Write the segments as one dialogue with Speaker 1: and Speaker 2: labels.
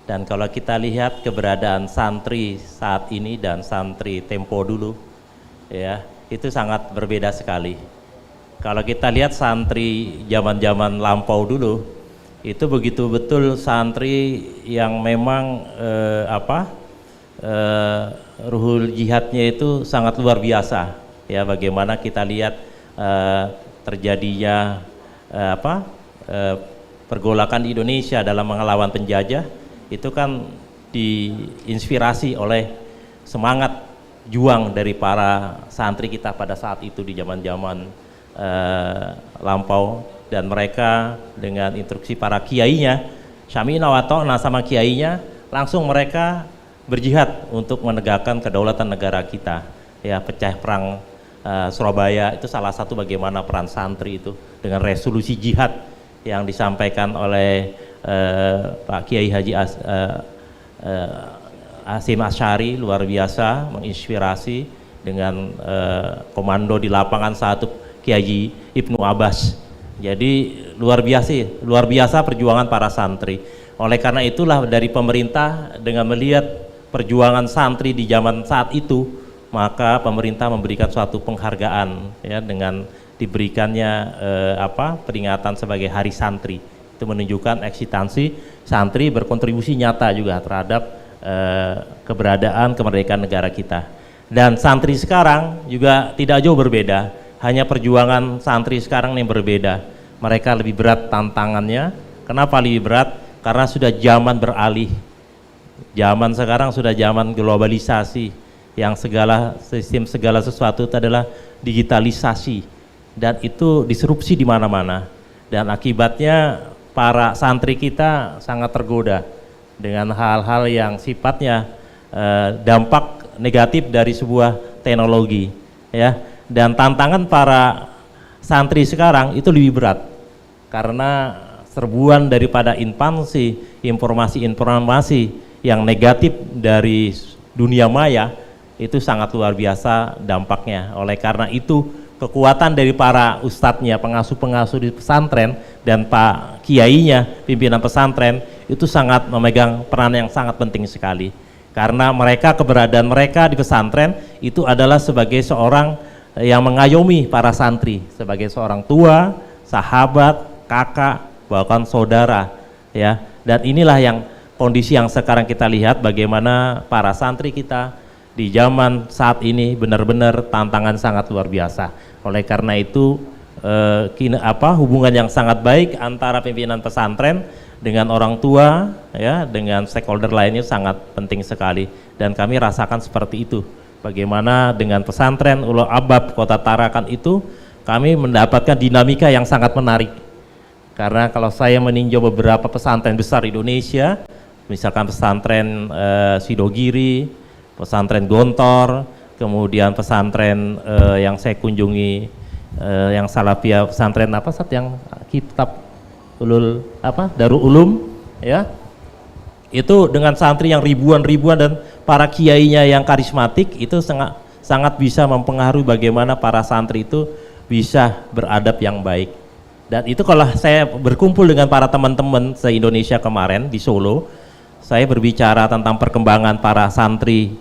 Speaker 1: Dan kalau kita lihat keberadaan santri saat ini dan santri tempo dulu, ya, itu sangat berbeda sekali. Kalau kita lihat santri zaman-zaman lampau dulu, itu begitu betul santri yang memang ruhul jihadnya itu sangat luar biasa. Ya, bagaimana kita lihat terjadinya pergolakan di Indonesia dalam melawan penjajah, itu kan diinspirasi oleh semangat juang dari para santri kita pada saat itu di zaman-zaman lampau, dan mereka dengan instruksi para kiainya, Syami'na wa ta'na, sama kiainya, langsung mereka berjihad untuk menegakkan kedaulatan negara kita. Ya, pecah perang Surabaya itu salah satu bagaimana peran santri itu dengan resolusi jihad yang disampaikan oleh Pak Kiai Haji Hasyim Asy'ari, luar biasa menginspirasi dengan komando di lapangan satu Kiai Ibnu Abbas. Jadi luar biasa perjuangan para santri. Oleh karena itulah dari pemerintah dengan melihat perjuangan santri di zaman saat itu, maka pemerintah memberikan suatu penghargaan, ya, dengan diberikannya peringatan sebagai Hari Santri. Itu menunjukkan eksistensi santri berkontribusi nyata juga terhadap keberadaan kemerdekaan negara kita. Dan santri sekarang juga tidak jauh berbeda, hanya perjuangan santri sekarang yang berbeda. Mereka lebih berat tantangannya. Kenapa lebih berat? Karena sudah zaman beralih. Zaman sekarang sudah zaman globalisasi, yang segala sistem, segala sesuatu itu adalah digitalisasi, dan itu disrupsi di mana-mana, dan akibatnya para santri kita sangat tergoda dengan hal-hal yang sifatnya dampak negatif dari sebuah teknologi, ya. Dan tantangan para santri sekarang itu lebih berat karena serbuan daripada informasi yang negatif dari dunia maya itu sangat luar biasa dampaknya. Oleh karena itu kekuatan dari para ustadznya, pengasuh-pengasuh di pesantren, dan Pak Kiainya, pimpinan pesantren, itu sangat memegang peran yang sangat penting sekali. Karena keberadaan mereka di pesantren itu adalah sebagai seorang yang mengayomi para santri, sebagai seorang tua, sahabat, kakak, bahkan saudara, ya. Dan inilah yang kondisi yang sekarang kita lihat, bagaimana para santri kita di zaman saat ini benar-benar tantangan sangat luar biasa. Oleh karena itu hubungan yang sangat baik antara pimpinan pesantren dengan orang tua, ya, dengan stakeholder lainnya sangat penting sekali, dan kami rasakan seperti itu. Bagaimana dengan pesantren Ulul Albab Kota Tarakan itu kami mendapatkan dinamika yang sangat menarik. Karena kalau saya meninjau beberapa pesantren besar Indonesia, misalkan pesantren Sidogiri, pesantren Gontor, kemudian pesantren yang saya kunjungi yang Salafiyah, pesantren yang kitab Darul Ulum, ya, itu dengan santri yang ribuan dan para kiainya yang karismatik, itu sangat bisa mempengaruhi bagaimana para santri itu bisa beradab yang baik. Dan itu kalau saya berkumpul dengan para teman-teman se-Indonesia kemarin di Solo, saya berbicara tentang perkembangan para santri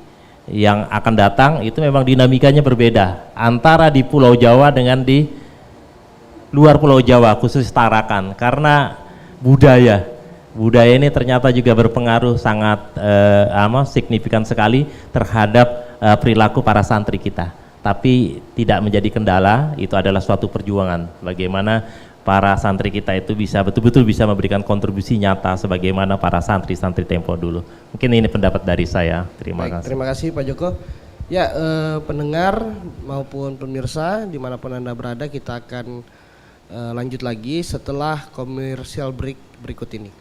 Speaker 1: yang akan datang, itu memang dinamikanya berbeda antara di Pulau Jawa dengan di luar Pulau Jawa, khusus Tarakan, karena budaya ini ternyata juga berpengaruh sangat signifikan sekali terhadap perilaku para santri kita. Tapi tidak menjadi kendala, itu adalah suatu perjuangan bagaimana para santri kita itu bisa betul-betul bisa memberikan kontribusi nyata sebagaimana para santri-santri tempo dulu. Mungkin ini pendapat dari saya. Terima kasih.
Speaker 2: Terima kasih Pak Joko. Ya, pendengar maupun pemirsa dimanapun Anda berada, kita akan lanjut lagi setelah komersial break berikut ini.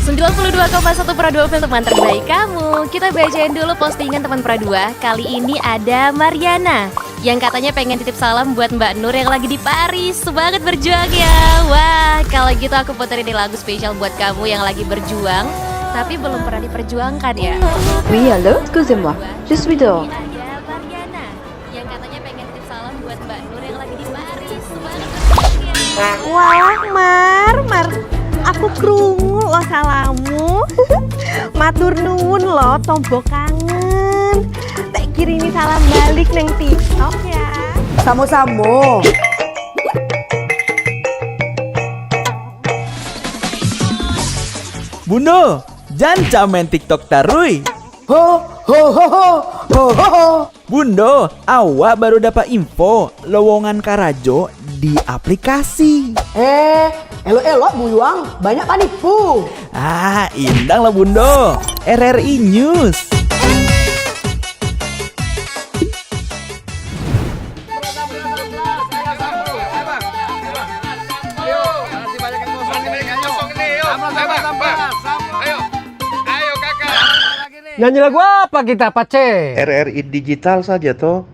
Speaker 3: Pro2 film teman terbaik kamu. Kita bacain dulu postingan teman Pro2. Kali ini ada Mariana yang katanya pengen titip salam buat Mbak Nur yang lagi di Paris. Semangat berjuang ya. Wah, kalau gitu aku puterin lagu spesial buat kamu yang lagi berjuang tapi belum pernah diperjuangkan ya.
Speaker 4: Oui, allô, excusez-moi. Je suis dehors.
Speaker 3: Ada Mariana yang katanya pengen titip salam buat Mbak Nur yang lagi di Paris. Semangat berjuang ya.
Speaker 5: Walah Mar, aku krungu lo salamu. Matur nuwun lo tombo kangen. Tak kirimi salam balik neng TikTok ya.
Speaker 6: Samo-samo.
Speaker 7: Bundo, jangan main TikTok tarui.
Speaker 6: Ho ho ho ho ho ho ho.
Speaker 7: Bundo, awak baru dapat info lowongan Karajo di aplikasi.
Speaker 6: Elok-elok buyuang, banyak panipu.
Speaker 7: Indang lah Bundo. RRI News.
Speaker 8: Nyanyi lagu apa kita, Pace?
Speaker 9: RRI digital saja toh.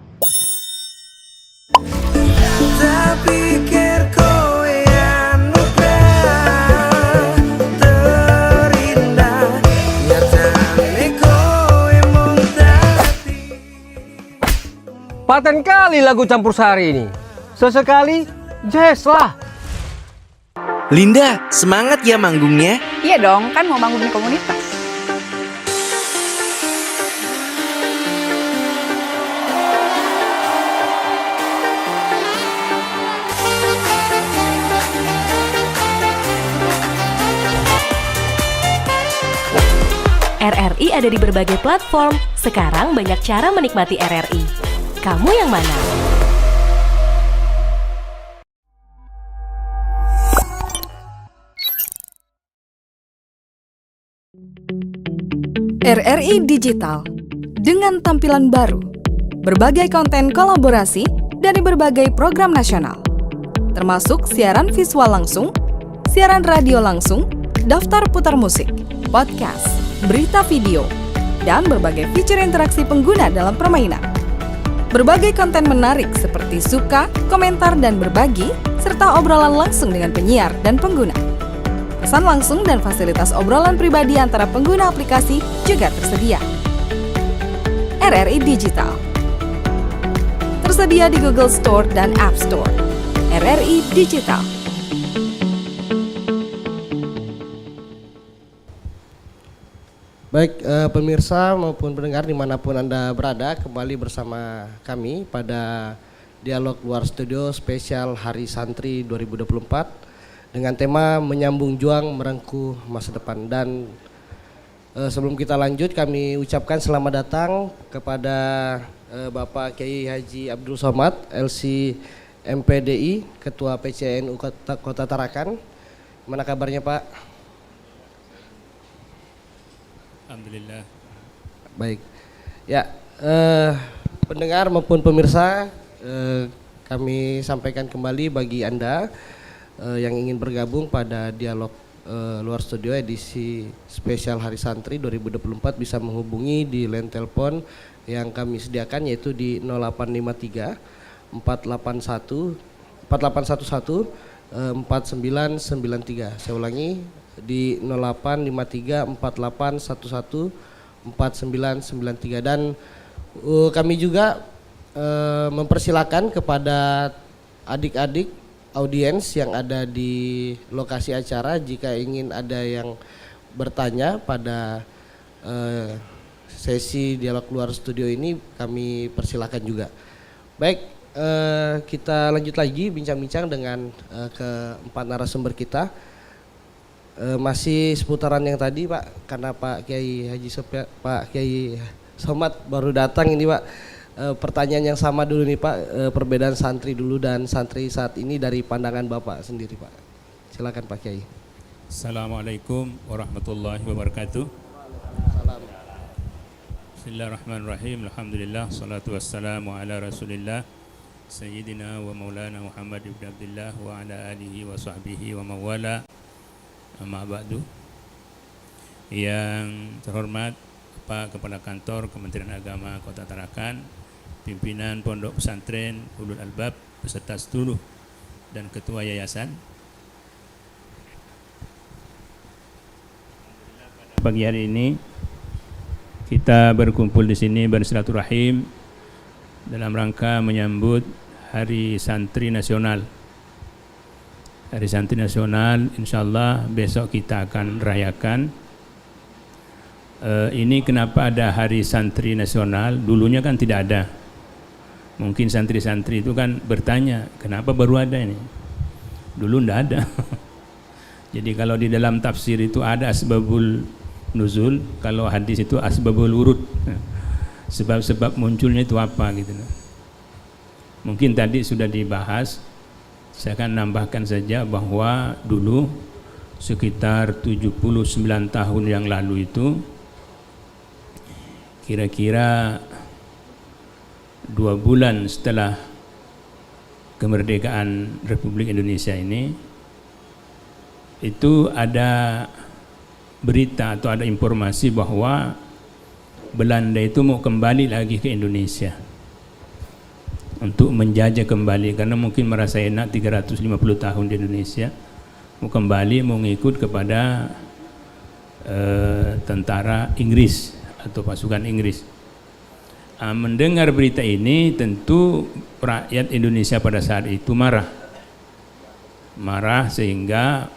Speaker 8: Paten kali lagu campur sari ini. Sesekali jazz lah.
Speaker 10: Linda, semangat ya manggungnya.
Speaker 11: Iya dong, kan mau manggung di komunitas.
Speaker 3: RRI ada di berbagai platform. Sekarang banyak cara menikmati RRI. Kamu yang mana?
Speaker 12: RRI Digital dengan tampilan baru, berbagai konten kolaborasi dari berbagai program nasional, termasuk siaran visual langsung, siaran radio langsung, daftar putar musik, podcast, berita video, dan berbagai fitur interaksi pengguna dalam permainan. Berbagai konten menarik seperti suka, komentar, dan berbagi, serta obrolan langsung dengan penyiar dan pengguna. Pesan langsung dan fasilitas obrolan pribadi antara pengguna aplikasi juga tersedia. RRI Digital tersedia di Google Store dan App Store. RRI Digital.
Speaker 2: Baik, pemirsa maupun pendengar dimanapun Anda berada, kembali bersama kami pada Dialog Luar Studio spesial Hari Santri 2024 dengan tema Menyambung Juang Merengkuh Masa Depan. Dan sebelum kita lanjut, kami ucapkan selamat datang kepada Bapak Kiai Haji Abdul Somad, LC MPDI, Ketua PCNU Kota Tarakan. Gimana kabarnya Pak?
Speaker 13: Alhamdulillah.
Speaker 2: Baik. Ya, pendengar maupun pemirsa, kami sampaikan kembali bagi Anda yang ingin bergabung pada Dialog Luar Studio edisi spesial Hari Santri 2024 bisa menghubungi di line telepon yang kami sediakan, yaitu di 0853 481 4993. Saya ulangi, di 0853 4811 4993. Dan kami juga mempersilakan kepada adik-adik audiens yang ada di lokasi acara, jika ingin ada yang bertanya pada sesi Dialog Luar Studio ini, kami persilakan juga. Baik, kita lanjut lagi bincang-bincang dengan keempat narasumber kita. Masih seputaran yang tadi Pak, karena Pak Kiai Somad baru datang ini Pak. Pertanyaan yang sama dulu nih Pak, perbedaan santri dulu dan santri saat ini dari pandangan Bapak sendiri Pak. Silakan Pak Kiai.
Speaker 13: Assalamualaikum warahmatullahi wabarakatuh. Bismillahirrahmanirrahim. Alhamdulillah, salatu wassalamu ala Rasulillah Sayyidina wa Maulana Muhammad ibn Abdullah wa ala alihi wa sahbihi wa mawala. Amma ba'du. Yang terhormat Pak Kepala Kantor Kementerian Agama Kota Tarakan, pimpinan Pondok Pesantren Ulul Albab beserta seluruh dan Ketua Yayasan. Pagi hari ini kita berkumpul di sini bersilaturahim dalam rangka menyambut Hari Santri Nasional Hari Santri Nasional, insya Allah besok kita akan rayakan. Ini kenapa ada Hari Santri Nasional? Dulunya kan tidak ada. Mungkin santri-santri itu kan bertanya, kenapa baru ada ini? Dulu tidak ada. Jadi kalau di dalam tafsir itu ada asbabul nuzul, kalau hadis itu asbabul wurud. Sebab-sebab munculnya itu apa gitu. Mungkin tadi sudah dibahas. Saya akan nambahkan saja bahwa dulu sekitar 79 tahun yang lalu itu, kira-kira 2 bulan setelah kemerdekaan Republik Indonesia ini, itu ada berita atau ada informasi bahwa Belanda itu mau kembali lagi ke Indonesia untuk menjajah kembali, karena mungkin merasa enak 350 tahun di Indonesia, mau kembali, mau ngikut kepada tentara Inggris atau pasukan Inggris. Mendengar berita ini, tentu rakyat Indonesia pada saat itu marah sehingga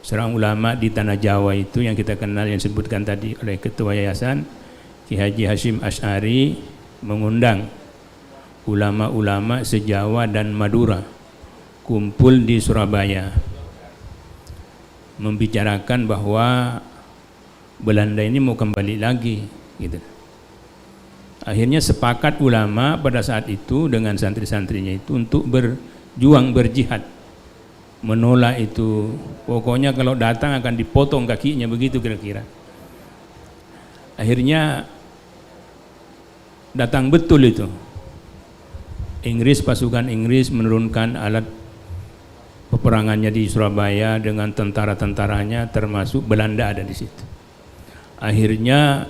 Speaker 13: seorang ulama di tanah Jawa itu yang kita kenal, yang disebutkan tadi oleh Ketua Yayasan, Ki Haji Hashim Asy'ari, mengundang ulama-ulama se-Jawa dan Madura kumpul di Surabaya membicarakan bahwa Belanda ini mau kembali lagi gitu. Akhirnya sepakat ulama pada saat itu dengan santri-santrinya itu untuk berjuang, berjihad, menolak itu. Pokoknya kalau datang akan dipotong kakinya, begitu kira-kira. Akhirnya datang betul itu. Inggris, pasukan Inggris menurunkan alat peperangannya di Surabaya dengan tentara-tentaranya, termasuk Belanda ada di situ. Akhirnya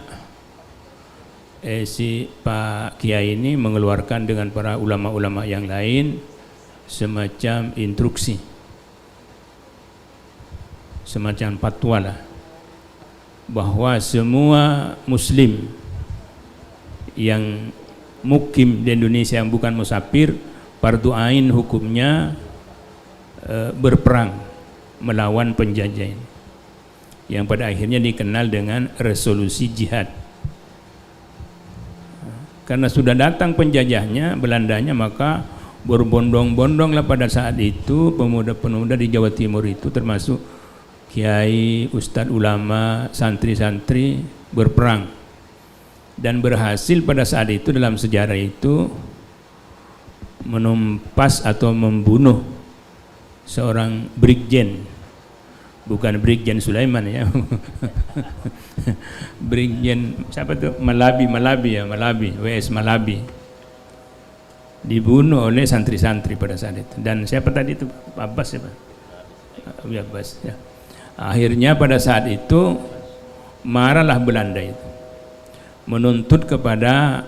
Speaker 13: si Pak Kiai ini mengeluarkan dengan para ulama-ulama yang lain semacam instruksi, semacam fatwa lah, bahwa semua muslim yang mukim di Indonesia yang bukan musafir, fardu ain hukumnya berperang melawan penjajah ini, yang pada akhirnya dikenal dengan resolusi jihad. Karena sudah datang penjajahnya, Belandanya, maka berbondong-bondonglah pada saat itu pemuda-pemuda di Jawa Timur itu, termasuk kiai, ustadz, ulama, santri-santri berperang. Dan berhasil pada saat itu, dalam sejarah itu, menumpas atau membunuh seorang Brigjen, bukan Brigjen Sulaiman ya. Brigjen siapa tuh? Malabi, WS Malabi, dibunuh oleh santri-santri pada saat itu. Dan siapa tadi itu? Abbas siapa? Abbas ya. Akhirnya pada saat itu marahlah Belanda itu, menuntut kepada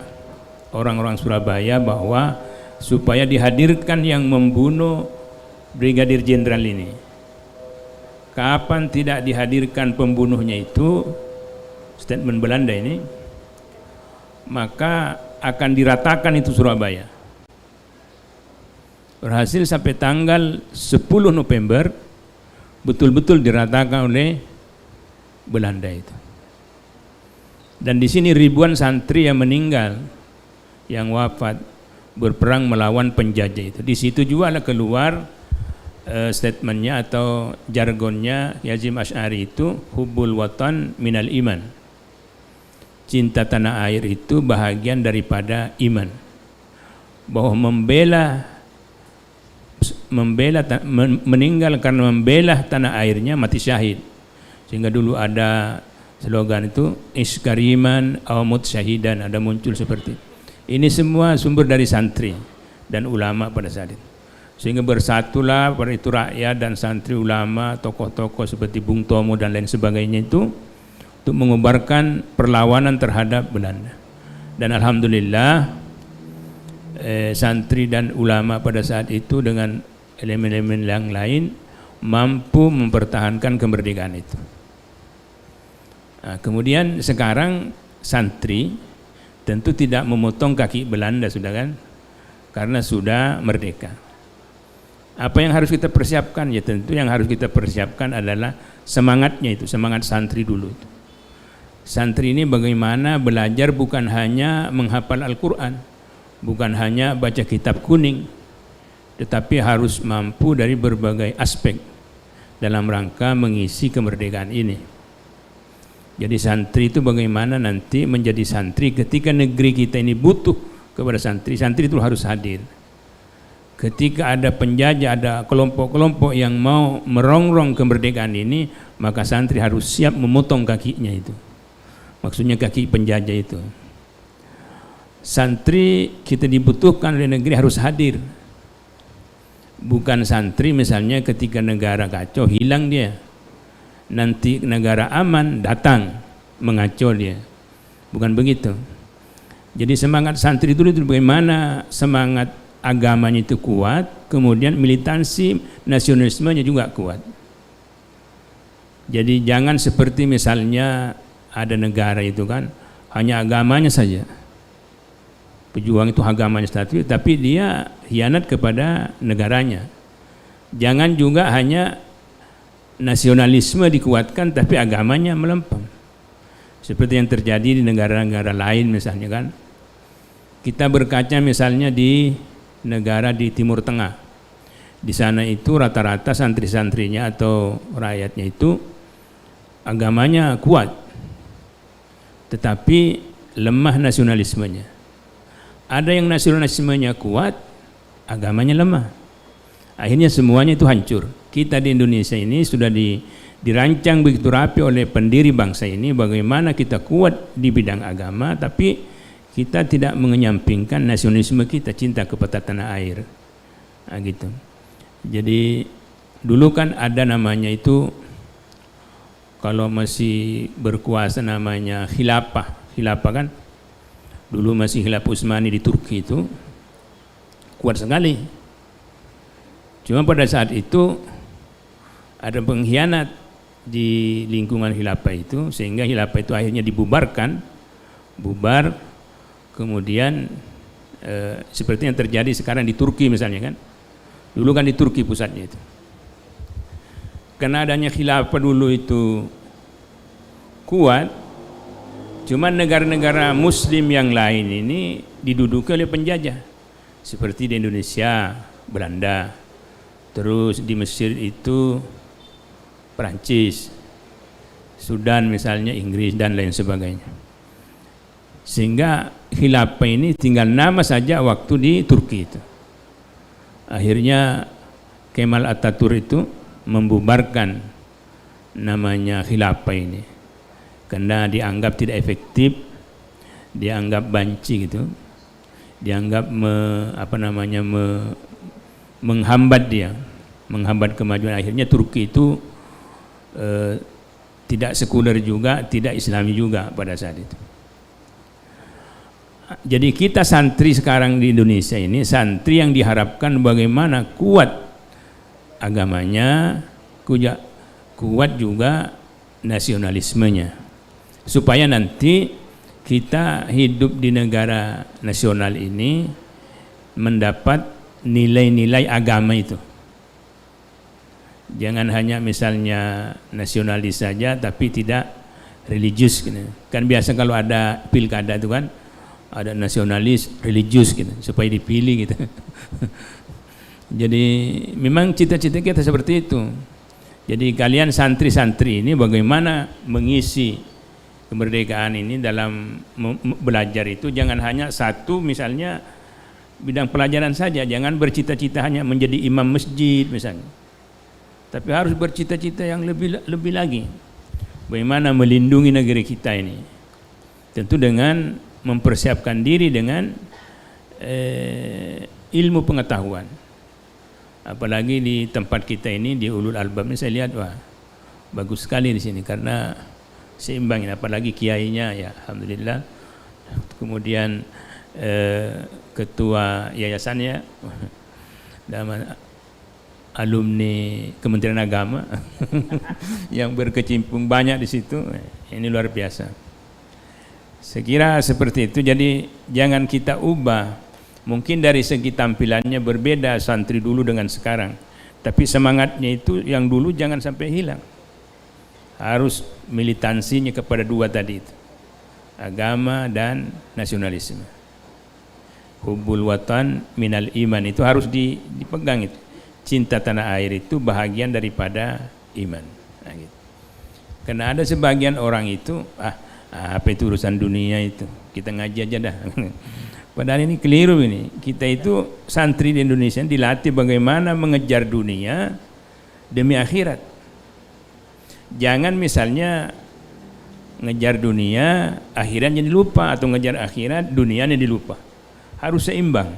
Speaker 13: orang-orang Surabaya bahwa supaya dihadirkan yang membunuh Brigadir Jenderal ini. Kapan tidak dihadirkan pembunuhnya itu, statement Belanda ini, maka akan diratakan itu Surabaya. Berhasil sampai tanggal 10 November betul-betul diratakan oleh Belanda itu. Dan di sini ribuan santri yang meninggal, yang wafat berperang melawan penjajah itu. Di situ juga ada keluar statementnya atau jargonnya Yazim Asy'ari itu, hubbul watan minal iman. Cinta tanah air itu bahagian daripada iman. Bahwa meninggal karena membela tanah airnya, mati syahid. Sehingga dulu ada slogan itu, iskariman awmut syahidan, ada muncul seperti ini. Semua sumber dari santri dan ulama pada saat itu. Sehingga bersatulah pada itu rakyat dan santri, ulama, tokoh-tokoh seperti Bung Tomo dan lain sebagainya itu untuk mengubarkan perlawanan terhadap Belanda. Dan alhamdulillah santri dan ulama pada saat itu dengan elemen-elemen yang lain mampu mempertahankan kemerdekaan itu. Nah, kemudian sekarang santri tentu tidak memotong kaki Belanda sudah kan, karena sudah merdeka. Apa yang harus kita persiapkan? Ya tentu yang harus kita persiapkan adalah semangatnya itu, semangat santri dulu itu. Santri ini bagaimana belajar bukan hanya menghafal Al-Quran, bukan hanya baca kitab kuning, tetapi harus mampu dari berbagai aspek dalam rangka mengisi kemerdekaan ini. Jadi santri itu bagaimana nanti menjadi santri ketika negeri kita ini butuh kepada santri, santri itu harus hadir. Ketika ada penjajah, ada kelompok-kelompok yang mau merongrong kemerdekaan ini, maka santri harus siap memotong kakinya itu. Maksudnya kaki penjajah itu. Santri kita dibutuhkan oleh negeri harus hadir. Bukan santri misalnya ketika negara kacau hilang dia. Nanti negara aman datang mengacau dia. Bukan begitu. Jadi semangat santri itu bagaimana semangat agamanya itu kuat, kemudian militansi nasionalismenya juga kuat. Jadi jangan seperti misalnya ada negara itu kan hanya agamanya saja. Pejuang itu agamanya satu, tapi dia khianat kepada negaranya. Jangan juga hanya nasionalisme dikuatkan tapi agamanya melempem. Seperti yang terjadi di negara-negara lain misalnya kan. Kita berkaca misalnya di negara di Timur Tengah. Di sana itu rata-rata santri-santrinya atau rakyatnya itu agamanya kuat, tetapi lemah nasionalismenya. Ada yang nasionalismenya kuat, agamanya lemah. Akhirnya semuanya itu hancur. Kita di Indonesia ini sudah dirancang begitu rapi oleh pendiri bangsa ini bagaimana kita kuat di bidang agama, tapi kita tidak mengenyampingkan nasionalisme kita, cinta kepada tanah air. Nah, gitu. Jadi dulu kan ada namanya itu kalau masih berkuasa namanya khilafah. Khilafah kan dulu masih khilafah Utsmani di Turki itu kuat sekali. Cuma pada saat itu ada pengkhianat di lingkungan khilafah itu sehingga khilafah itu akhirnya dibubarkan, bubar. Kemudian seperti yang terjadi sekarang di Turki misalnya kan. Dulu kan di Turki pusatnya itu. Karena adanya khilafah dulu itu kuat, cuma negara-negara muslim yang lain ini diduduki oleh penjajah. Seperti di Indonesia, Belanda. Terus di Mesir itu Perancis. Sudan misalnya Inggris dan lain sebagainya. Sehingga khilafah ini tinggal nama saja waktu di Turki itu. Akhirnya Kemal Atatürk itu membubarkan namanya khilafah ini karena dianggap tidak efektif, dianggap banci gitu, dianggap menghambat dia, menghambat kemajuan. Akhirnya Turki itu tidak sekuler juga, tidak Islami juga pada saat itu. Jadi kita santri sekarang di Indonesia ini santri yang diharapkan bagaimana kuat agamanya, kuat juga nasionalismenya, supaya nanti kita hidup di negara nasional ini mendapat nilai-nilai agama itu. Jangan hanya misalnya nasionalis saja tapi tidak religius gitu. Kan biasa kalau ada pilkada itu kan ada nasionalis religius gitu supaya dipilih gitu. Jadi memang cita-cita kita seperti itu. Jadi kalian santri-santri ini bagaimana mengisi kemerdekaan ini dalam belajar itu jangan hanya satu misalnya bidang pelajaran saja, jangan bercita-cita hanya menjadi imam masjid misalnya. Tapi harus bercita-cita yang lebih lagi. Bagaimana melindungi negeri kita ini? Tentu dengan mempersiapkan diri dengan ilmu pengetahuan. Apalagi di tempat kita ini di Ulul Albab ini saya lihat wah bagus sekali di sini karena seimbang ini, apalagi kiainya ya alhamdulillah. Kemudian ketua yayasannya dan alumni Kementerian Agama yang berkecimpung banyak di situ, ini luar biasa. Saya kira seperti itu. Jadi jangan kita ubah Mungkin dari segi tampilannya berbeda santri dulu dengan sekarang, tapi semangatnya itu yang dulu jangan sampai hilang. Harus militansinya kepada dua tadi itu, agama dan nasionalisme. Hubbul watan minal iman, itu harus dipegang itu. Cinta tanah air itu bahagian daripada iman. Nah, gitu. Karena ada sebagian orang itu, apa itu urusan dunia itu, kita ngaji aja dah. Padahal ini keliru ini. Kita itu santri di Indonesia dilatih bagaimana mengejar dunia demi akhirat. Jangan misalnya ngejar dunia, akhiratnya dilupa, atau ngejar akhirat, dunianya dilupa. Harus seimbang.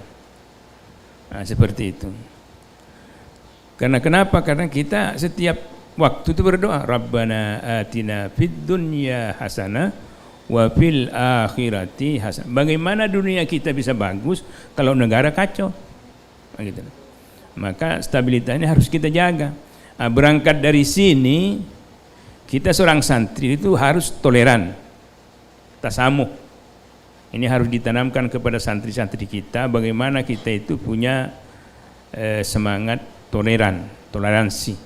Speaker 13: Nah, seperti itu. Karena kenapa? Karena kita setiap waktu itu berdoa, Rabbana atina fid dunya hasanah wa fil akhirati hasanah. Bagaimana dunia kita bisa bagus kalau negara kacau? Nah, gitu. Maka stabilitas ini harus kita jaga. Nah, berangkat dari sini, kita seorang santri itu harus toleran, tasamuh. Ini harus ditanamkan kepada santri-santri kita, bagaimana kita itu punya semangat toleransi.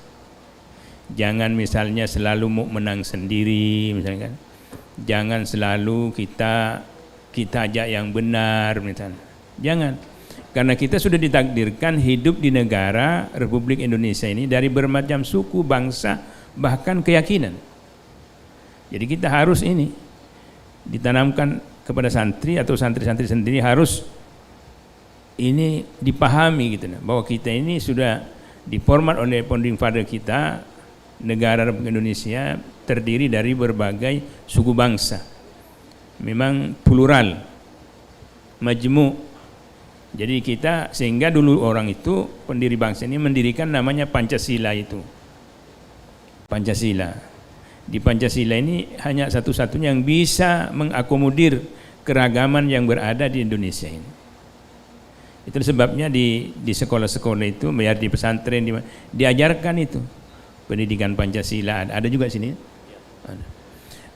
Speaker 13: Jangan misalnya selalu mau menang sendiri, misalnya kan. Jangan selalu kita ajak yang benar, misalnya. Jangan. Karena kita sudah ditakdirkan hidup di negara Republik Indonesia ini dari bermacam suku, bangsa, bahkan keyakinan. Jadi kita harus ini ditanamkan kepada santri atau santri-santri sendiri, harus ini dipahami gitu, bahwa kita ini sudah diformat oleh founding father kita. Negara Republik Indonesia terdiri dari berbagai suku bangsa, memang plural, majmu'. Jadi kita, sehingga dulu orang itu, pendiri bangsa ini mendirikan namanya Pancasila itu. Pancasila. Di Pancasila ini hanya satu-satunya yang bisa mengakomodir keragaman yang berada di Indonesia ini. Itu sebabnya di sekolah-sekolah itu, biar di pesantren diajarkan itu pendidikan Pancasila. Ada juga sini.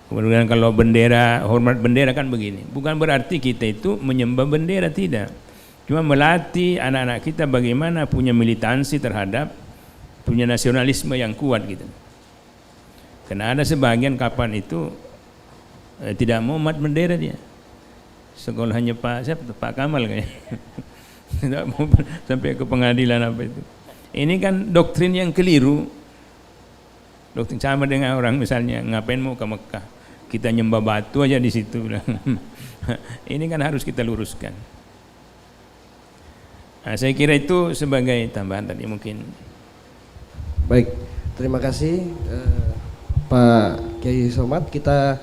Speaker 13: Kemudian kalau bendera, hormat bendera kan begini. Bukan berarti kita itu menyembah bendera, tidak. Cuma melatih anak-anak kita bagaimana punya militansi terhadap, punya nasionalisme yang kuat gitu. Karena ada sebagian kapan itu tidak mau hormat bendera dia. Sekolahnya Pak Kamal kayaknya. Tidak mau sampai ke pengadilan apa itu. Ini kan doktrin yang keliru. Doktrin sama dengan orang misalnya ngapain mau ke Mekah, kita nyembah batu aja di situ. Ini kan harus kita luruskan. Nah, saya kira itu sebagai tambahan tadi mungkin.
Speaker 2: Baik, terima kasih Pak Kiai Somad. Kita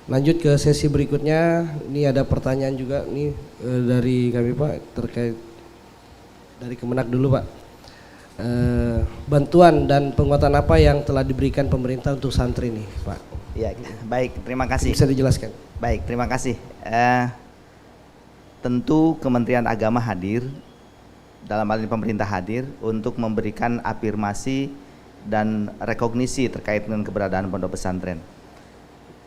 Speaker 2: lanjut ke sesi berikutnya. Ini ada pertanyaan juga nih dari kami Pak, terkait dari Kemenak dulu Pak. Bantuan dan penguatan apa yang telah diberikan pemerintah untuk santri nih Pak?
Speaker 10: Ya, baik, terima kasih.
Speaker 2: Bisa dijelaskan?
Speaker 10: Baik, terima kasih. Tentu Kementerian Agama hadir, dalam hal ini pemerintah hadir untuk memberikan afirmasi dan rekognisi terkait dengan keberadaan pondok pesantren.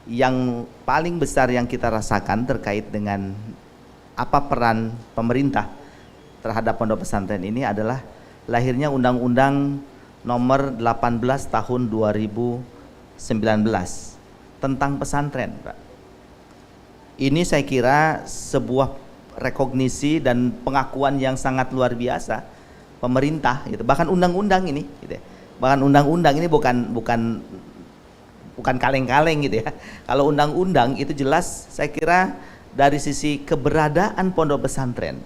Speaker 10: Yang paling besar yang kita rasakan terkait dengan apa peran pemerintah terhadap pondok pesantren ini adalah lahirnya Undang-Undang Nomor 18 Tahun 2019 tentang pesantren, Pak. Ini saya kira sebuah rekognisi dan pengakuan yang sangat luar biasa pemerintah gitu. Bahkan undang-undang ini gitu ya. Bahkan undang-undang ini bukan kaleng-kaleng gitu ya. Kalau undang-undang itu jelas, saya kira dari sisi keberadaan pondok pesantren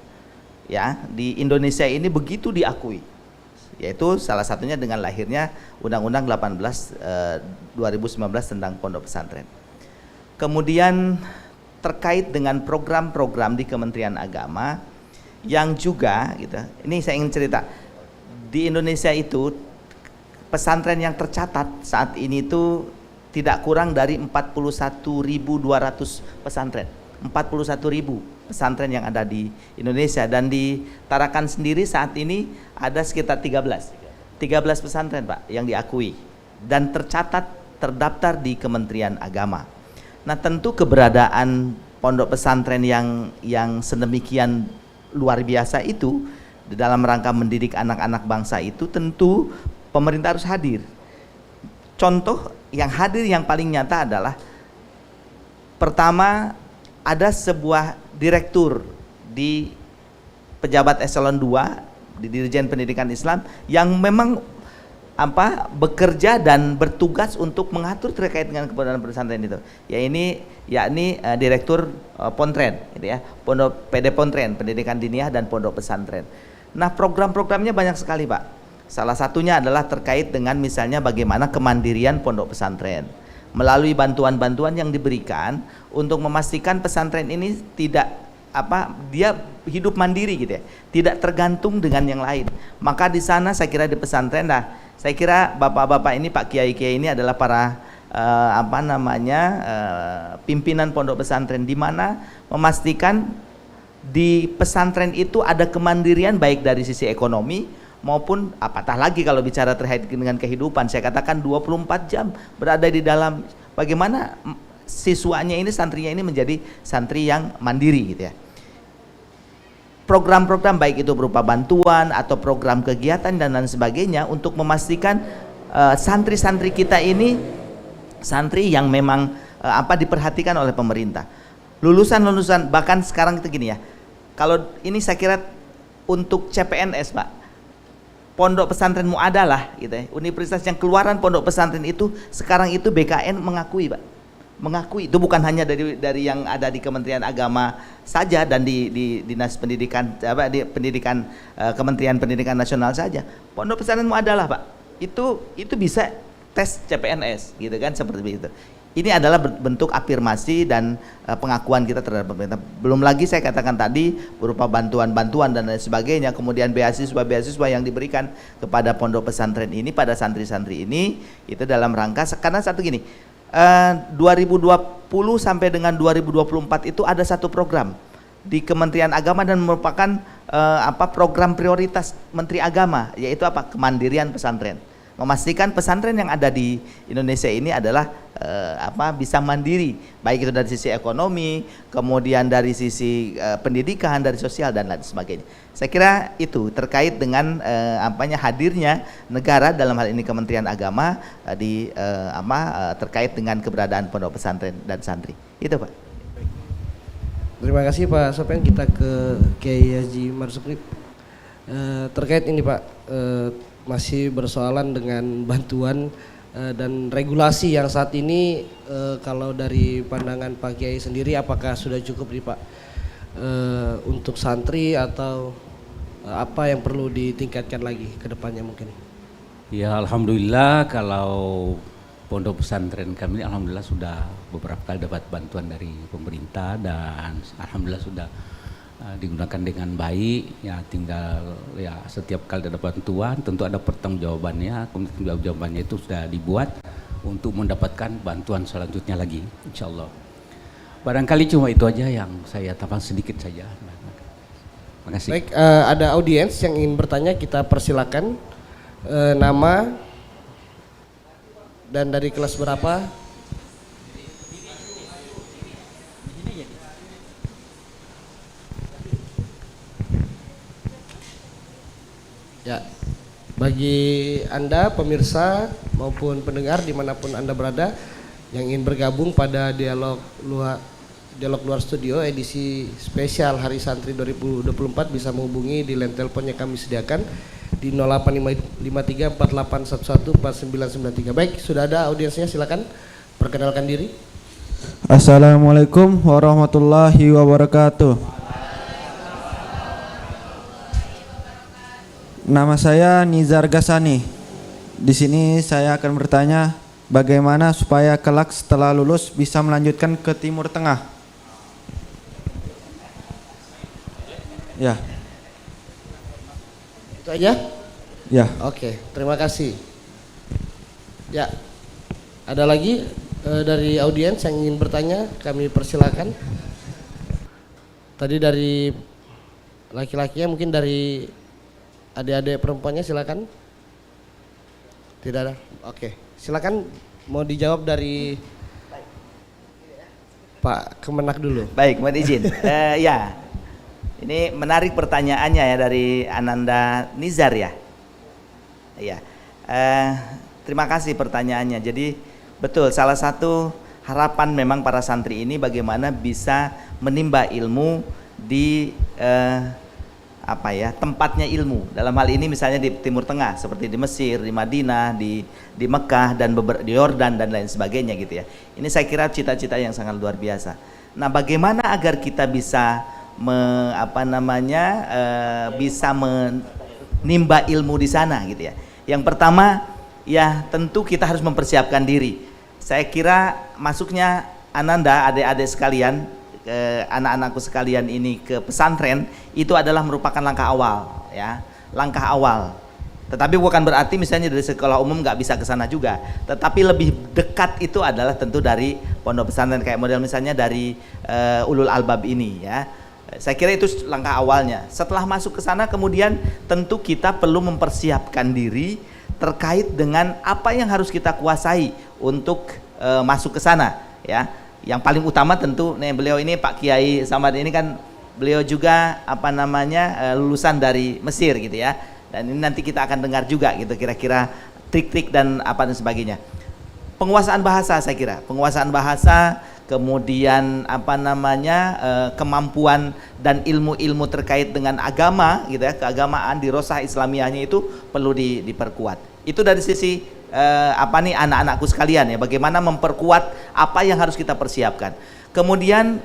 Speaker 10: ya di Indonesia ini begitu diakui, yaitu salah satunya dengan lahirnya Undang-Undang 18 2019 tentang pondok pesantren. Kemudian terkait dengan program-program di Kementerian Agama yang juga gitu. Ini saya ingin cerita. Di Indonesia itu pesantren yang tercatat saat ini itu tidak kurang dari 41.200 pesantren. 41.000 pesantren yang ada di Indonesia, dan di Tarakan sendiri saat ini ada sekitar 13 pesantren Pak yang diakui dan tercatat terdaftar di Kementerian Agama. Nah, tentu keberadaan pondok pesantren yang sedemikian luar biasa itu dalam rangka mendidik anak-anak bangsa itu, tentu pemerintah harus hadir. Contoh yang hadir yang paling nyata adalah pertama, ada sebuah direktur di pejabat eselon 2 di Dirjen Pendidikan Islam yang memang bekerja dan bertugas untuk mengatur terkait dengan keberadaan pesantren itu. Yakni direktur Pontren, gitu ya, Pondok PD Pontren, Pendidikan Diniyah dan Pondok Pesantren. Nah, program-programnya banyak sekali, Pak. Salah satunya adalah terkait dengan misalnya bagaimana kemandirian pondok pesantren melalui bantuan-bantuan yang diberikan untuk memastikan pesantren ini tidak dia hidup mandiri gitu ya, tidak tergantung dengan yang lain. Maka di sana saya kira di pesantren saya kira bapak-bapak ini, Pak Kiai-Kiai ini adalah para pimpinan pondok pesantren, di mana memastikan di pesantren itu ada kemandirian baik dari sisi ekonomi maupun apatah lagi kalau bicara terkait dengan kehidupan. Saya katakan 24 jam berada di dalam, bagaimana siswanya ini, santrinya ini menjadi santri yang mandiri gitu ya. Program-program baik itu berupa bantuan atau program kegiatan dan lain sebagainya untuk memastikan santri-santri kita ini santri yang memang diperhatikan oleh pemerintah. Lulusan-lulusan, bahkan sekarang itu gini ya, kalau ini saya kira untuk CPNS, Pak, pondok pesantren Muadalah gitu ya, universitas yang keluaran pondok pesantren itu sekarang itu BKN mengakui, Pak, mengakui. Itu bukan hanya dari yang ada di Kementerian Agama saja dan di Dinas Pendidikan di pendidikan Kementerian Pendidikan Nasional saja. Pondok pesantren Muadalah, Pak, itu bisa tes CPNS gitu kan, seperti itu. Ini adalah bentuk afirmasi dan pengakuan kita terhadap pemerintah. Belum lagi saya katakan tadi berupa bantuan-bantuan dan lain sebagainya, kemudian beasiswa-beasiswa yang diberikan kepada pondok pesantren ini, pada santri-santri ini, itu dalam rangka, karena satu gini, 2020 sampai dengan 2024 itu ada satu program di Kementerian Agama dan merupakan program prioritas Menteri Agama, yaitu kemandirian pesantren. Memastikan pesantren yang ada di Indonesia ini adalah bisa mandiri, baik itu dari sisi ekonomi, kemudian dari sisi pendidikan, dari sosial dan lain sebagainya. Saya kira itu terkait dengan hadirnya negara, dalam hal ini Kementerian Agama terkait dengan keberadaan pondok pesantren dan santri. Itu, Pak.
Speaker 2: Terima kasih Pak Sofian. Kita ke Kiai Haji Marsukri. Terkait ini Pak, masih bersoalan dengan bantuan dan regulasi yang saat ini, kalau dari pandangan Pak Kiai sendiri, apakah sudah cukup nih Pak untuk santri, atau apa yang perlu ditingkatkan lagi ke depannya mungkin?
Speaker 14: Ya, alhamdulillah kalau pondok pesantren kami alhamdulillah sudah beberapa kali dapat bantuan dari pemerintah dan alhamdulillah sudah digunakan dengan baik. Ya, tinggal ya setiap kali ada bantuan tentu ada pertanggungjawabannya. Pertanggungjawabannya itu sudah dibuat untuk mendapatkan bantuan selanjutnya lagi, insyaallah. Barangkali cuma itu aja yang saya tambah sedikit saja. Terima kasih.
Speaker 2: Baik, ada audiens yang ingin bertanya, kita persilakan. Nama dan dari kelas berapa? Ya, bagi Anda pemirsa maupun pendengar dimanapun Anda berada yang ingin bergabung pada dialog luar studio edisi spesial Hari Santri 2024 bisa menghubungi di line telepon yang kami sediakan di 085348114993. Baik, sudah ada audiensnya, silakan perkenalkan diri.
Speaker 15: Assalamualaikum warahmatullahi wabarakatuh. Nama saya Nizar Gasani. Di sini saya akan bertanya, bagaimana supaya kelak setelah lulus bisa melanjutkan ke Timur Tengah? Ya.
Speaker 2: Itu aja?
Speaker 15: Ya.
Speaker 2: Oke, terima kasih. Ya, ada lagi dari audiens yang ingin bertanya, kami persilakan. Tadi dari laki-lakinya, mungkin dari adik-adik perempuannya silakan. Tidak ada? Oke, silakan mau dijawab dari Pak Kemenak dulu.
Speaker 10: Baik, mohon izin. Ini menarik pertanyaannya ya dari Ananda Nizar ya. Iya. Terima kasih pertanyaannya. Jadi betul, salah satu harapan memang para santri ini bagaimana bisa menimba ilmu di tempatnya ilmu. Dalam hal ini misalnya di Timur Tengah seperti di Mesir, di Madinah, di Mekah dan di Yordan dan lain sebagainya gitu ya. Ini saya kira cita-cita yang sangat luar biasa. Nah, bagaimana agar kita bisa bisa menimba ilmu di sana gitu ya. Yang pertama ya tentu kita harus mempersiapkan diri. Saya kira masuknya Ananda, adik-adik sekalian, anak-anakku sekalian ini ke pesantren itu adalah merupakan langkah awal ya, langkah awal. Tetapi bukan berarti misalnya dari sekolah umum nggak bisa ke sana juga. Tetapi lebih dekat itu adalah tentu dari pondok pesantren kayak model misalnya dari Ulul Albab ini ya. Saya kira itu langkah awalnya. Setelah masuk ke sana kemudian tentu kita perlu mempersiapkan diri terkait dengan apa yang harus kita kuasai untuk masuk ke sana ya. Yang paling utama tentu nih beliau ini Pak Kiai Samad ini kan beliau juga lulusan dari Mesir gitu ya. Dan ini nanti kita akan dengar juga gitu kira-kira trik-trik dan apa dan sebagainya. Penguasaan bahasa saya kira, penguasaan bahasa, kemudian kemampuan dan ilmu-ilmu terkait dengan agama gitu ya, keagamaan di Rosah Islamiyahnya itu perlu diperkuat. Itu dari sisi anak-anakku sekalian ya, bagaimana memperkuat apa yang harus kita persiapkan. Kemudian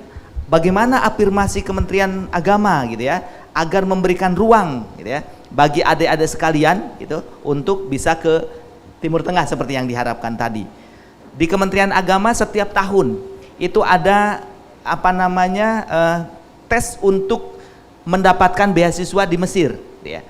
Speaker 10: bagaimana afirmasi Kementerian Agama gitu ya, agar memberikan ruang gitu ya bagi adik-adik sekalian gitu untuk bisa ke Timur Tengah seperti yang diharapkan tadi. Di Kementerian Agama setiap tahun itu ada tes untuk mendapatkan beasiswa di Mesir ya.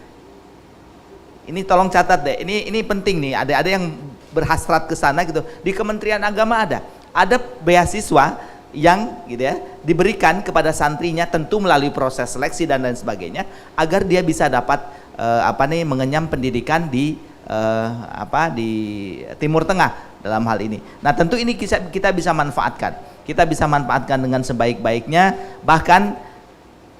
Speaker 10: Ini tolong catat deh, ini penting nih, ada yang berhasrat ke sana gitu. Di Kementerian Agama ada beasiswa yang gitu ya diberikan kepada santrinya tentu melalui proses seleksi dan lain sebagainya agar dia bisa dapat mengenyam pendidikan di Timur Tengah dalam hal ini. Nah, tentu ini kita bisa manfaatkan. Kita bisa manfaatkan dengan sebaik-baiknya. Bahkan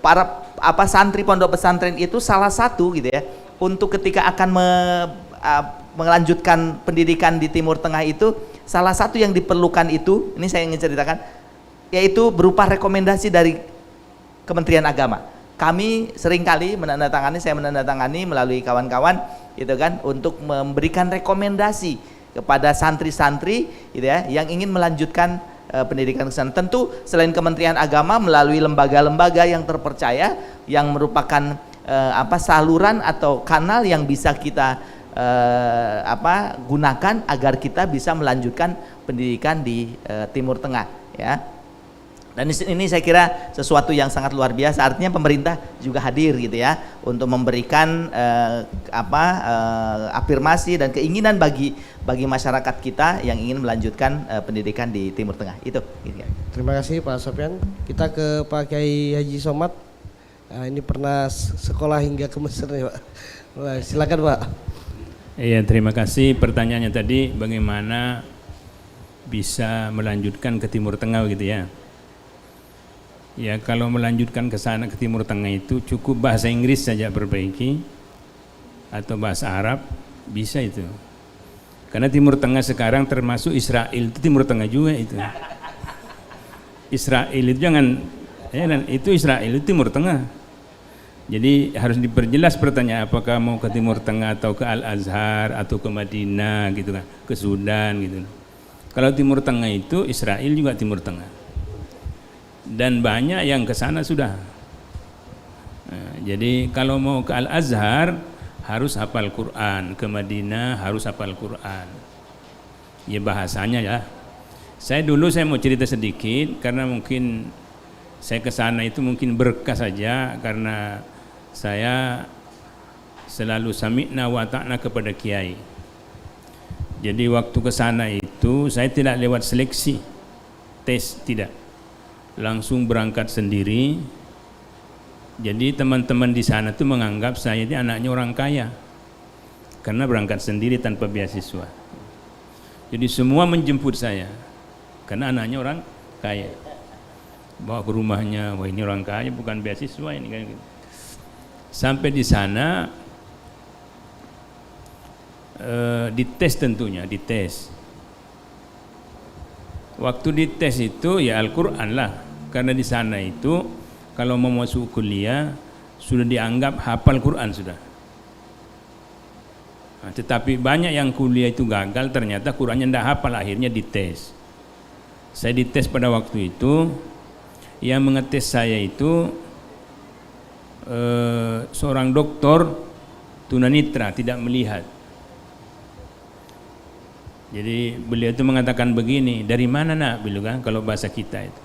Speaker 10: para santri pondok pesantren itu salah satu gitu ya untuk ketika akan melanjutkan pendidikan di Timur Tengah itu salah satu yang diperlukan itu, ini saya ingin ceritakan, yaitu berupa rekomendasi dari Kementerian Agama. Kami seringkali saya menandatangani melalui kawan-kawan gitu kan untuk memberikan rekomendasi kepada santri-santri gitu ya yang ingin melanjutkan pendidikan ke sana. Tentu selain Kementerian Agama melalui lembaga-lembaga yang terpercaya yang merupakan saluran atau kanal yang bisa kita gunakan agar kita bisa melanjutkan pendidikan di Timur Tengah ya. Dan ini saya kira sesuatu yang sangat luar biasa, artinya pemerintah juga hadir gitu ya untuk memberikan afirmasi dan keinginan bagi masyarakat kita yang ingin melanjutkan pendidikan di Timur Tengah itu.
Speaker 2: Terima kasih Pak Sofyan. Kita ke Pak Kiai Haji Somad. Nah, ini pernah sekolah hingga ke Mesir nih Pak. Silakan Pak.
Speaker 13: Iya, terima kasih. Pertanyaannya tadi bagaimana bisa melanjutkan ke Timur Tengah gitu ya. Ya, kalau melanjutkan ke sana ke Timur Tengah itu cukup bahasa Inggris saja perbaiki atau bahasa Arab bisa itu. Karena Timur Tengah sekarang termasuk Israel itu Timur Tengah juga itu. Israel itu itu Israel itu Timur Tengah. Jadi harus diperjelas pertanyaan apakah mau ke Timur Tengah atau ke Al-Azhar atau ke Madinah gitu kan, ke Sudan gitu. Kalau Timur Tengah itu Israel juga Timur Tengah. Dan banyak yang ke sana sudah. Nah, jadi kalau mau ke Al-Azhar harus hafal Quran, ke Madinah harus hafal Quran. Ya bahasanya ya. Saya mau cerita sedikit karena mungkin saya ke sana itu mungkin berkah saja karena saya selalu sami'na wa ta'na kepada kiai. Jadi waktu ke sana itu saya tidak lewat seleksi, tes tidak. Langsung berangkat sendiri. Jadi teman-teman di sana tuh menganggap saya ini anaknya orang kaya. Karena berangkat sendiri tanpa beasiswa. Jadi semua menjemput saya karena anaknya orang kaya. bawa ke rumahnya, wah ini orang kaya bukan beasiswa ini kan. Sampai di sana dites tentunya, dites. Waktu dites itu ya Al-Quran lah, karena di sana itu kalau mau masuk kuliah sudah dianggap hafal Quran sudah. Nah, tetapi banyak yang kuliah itu gagal, ternyata Qurannya tidak hafal, akhirnya dites. Saya dites pada waktu itu, yang mengetes saya itu seorang doktor tunanetra, tidak melihat. Jadi beliau itu mengatakan begini, dari mana nak bilang kan kalau bahasa kita itu.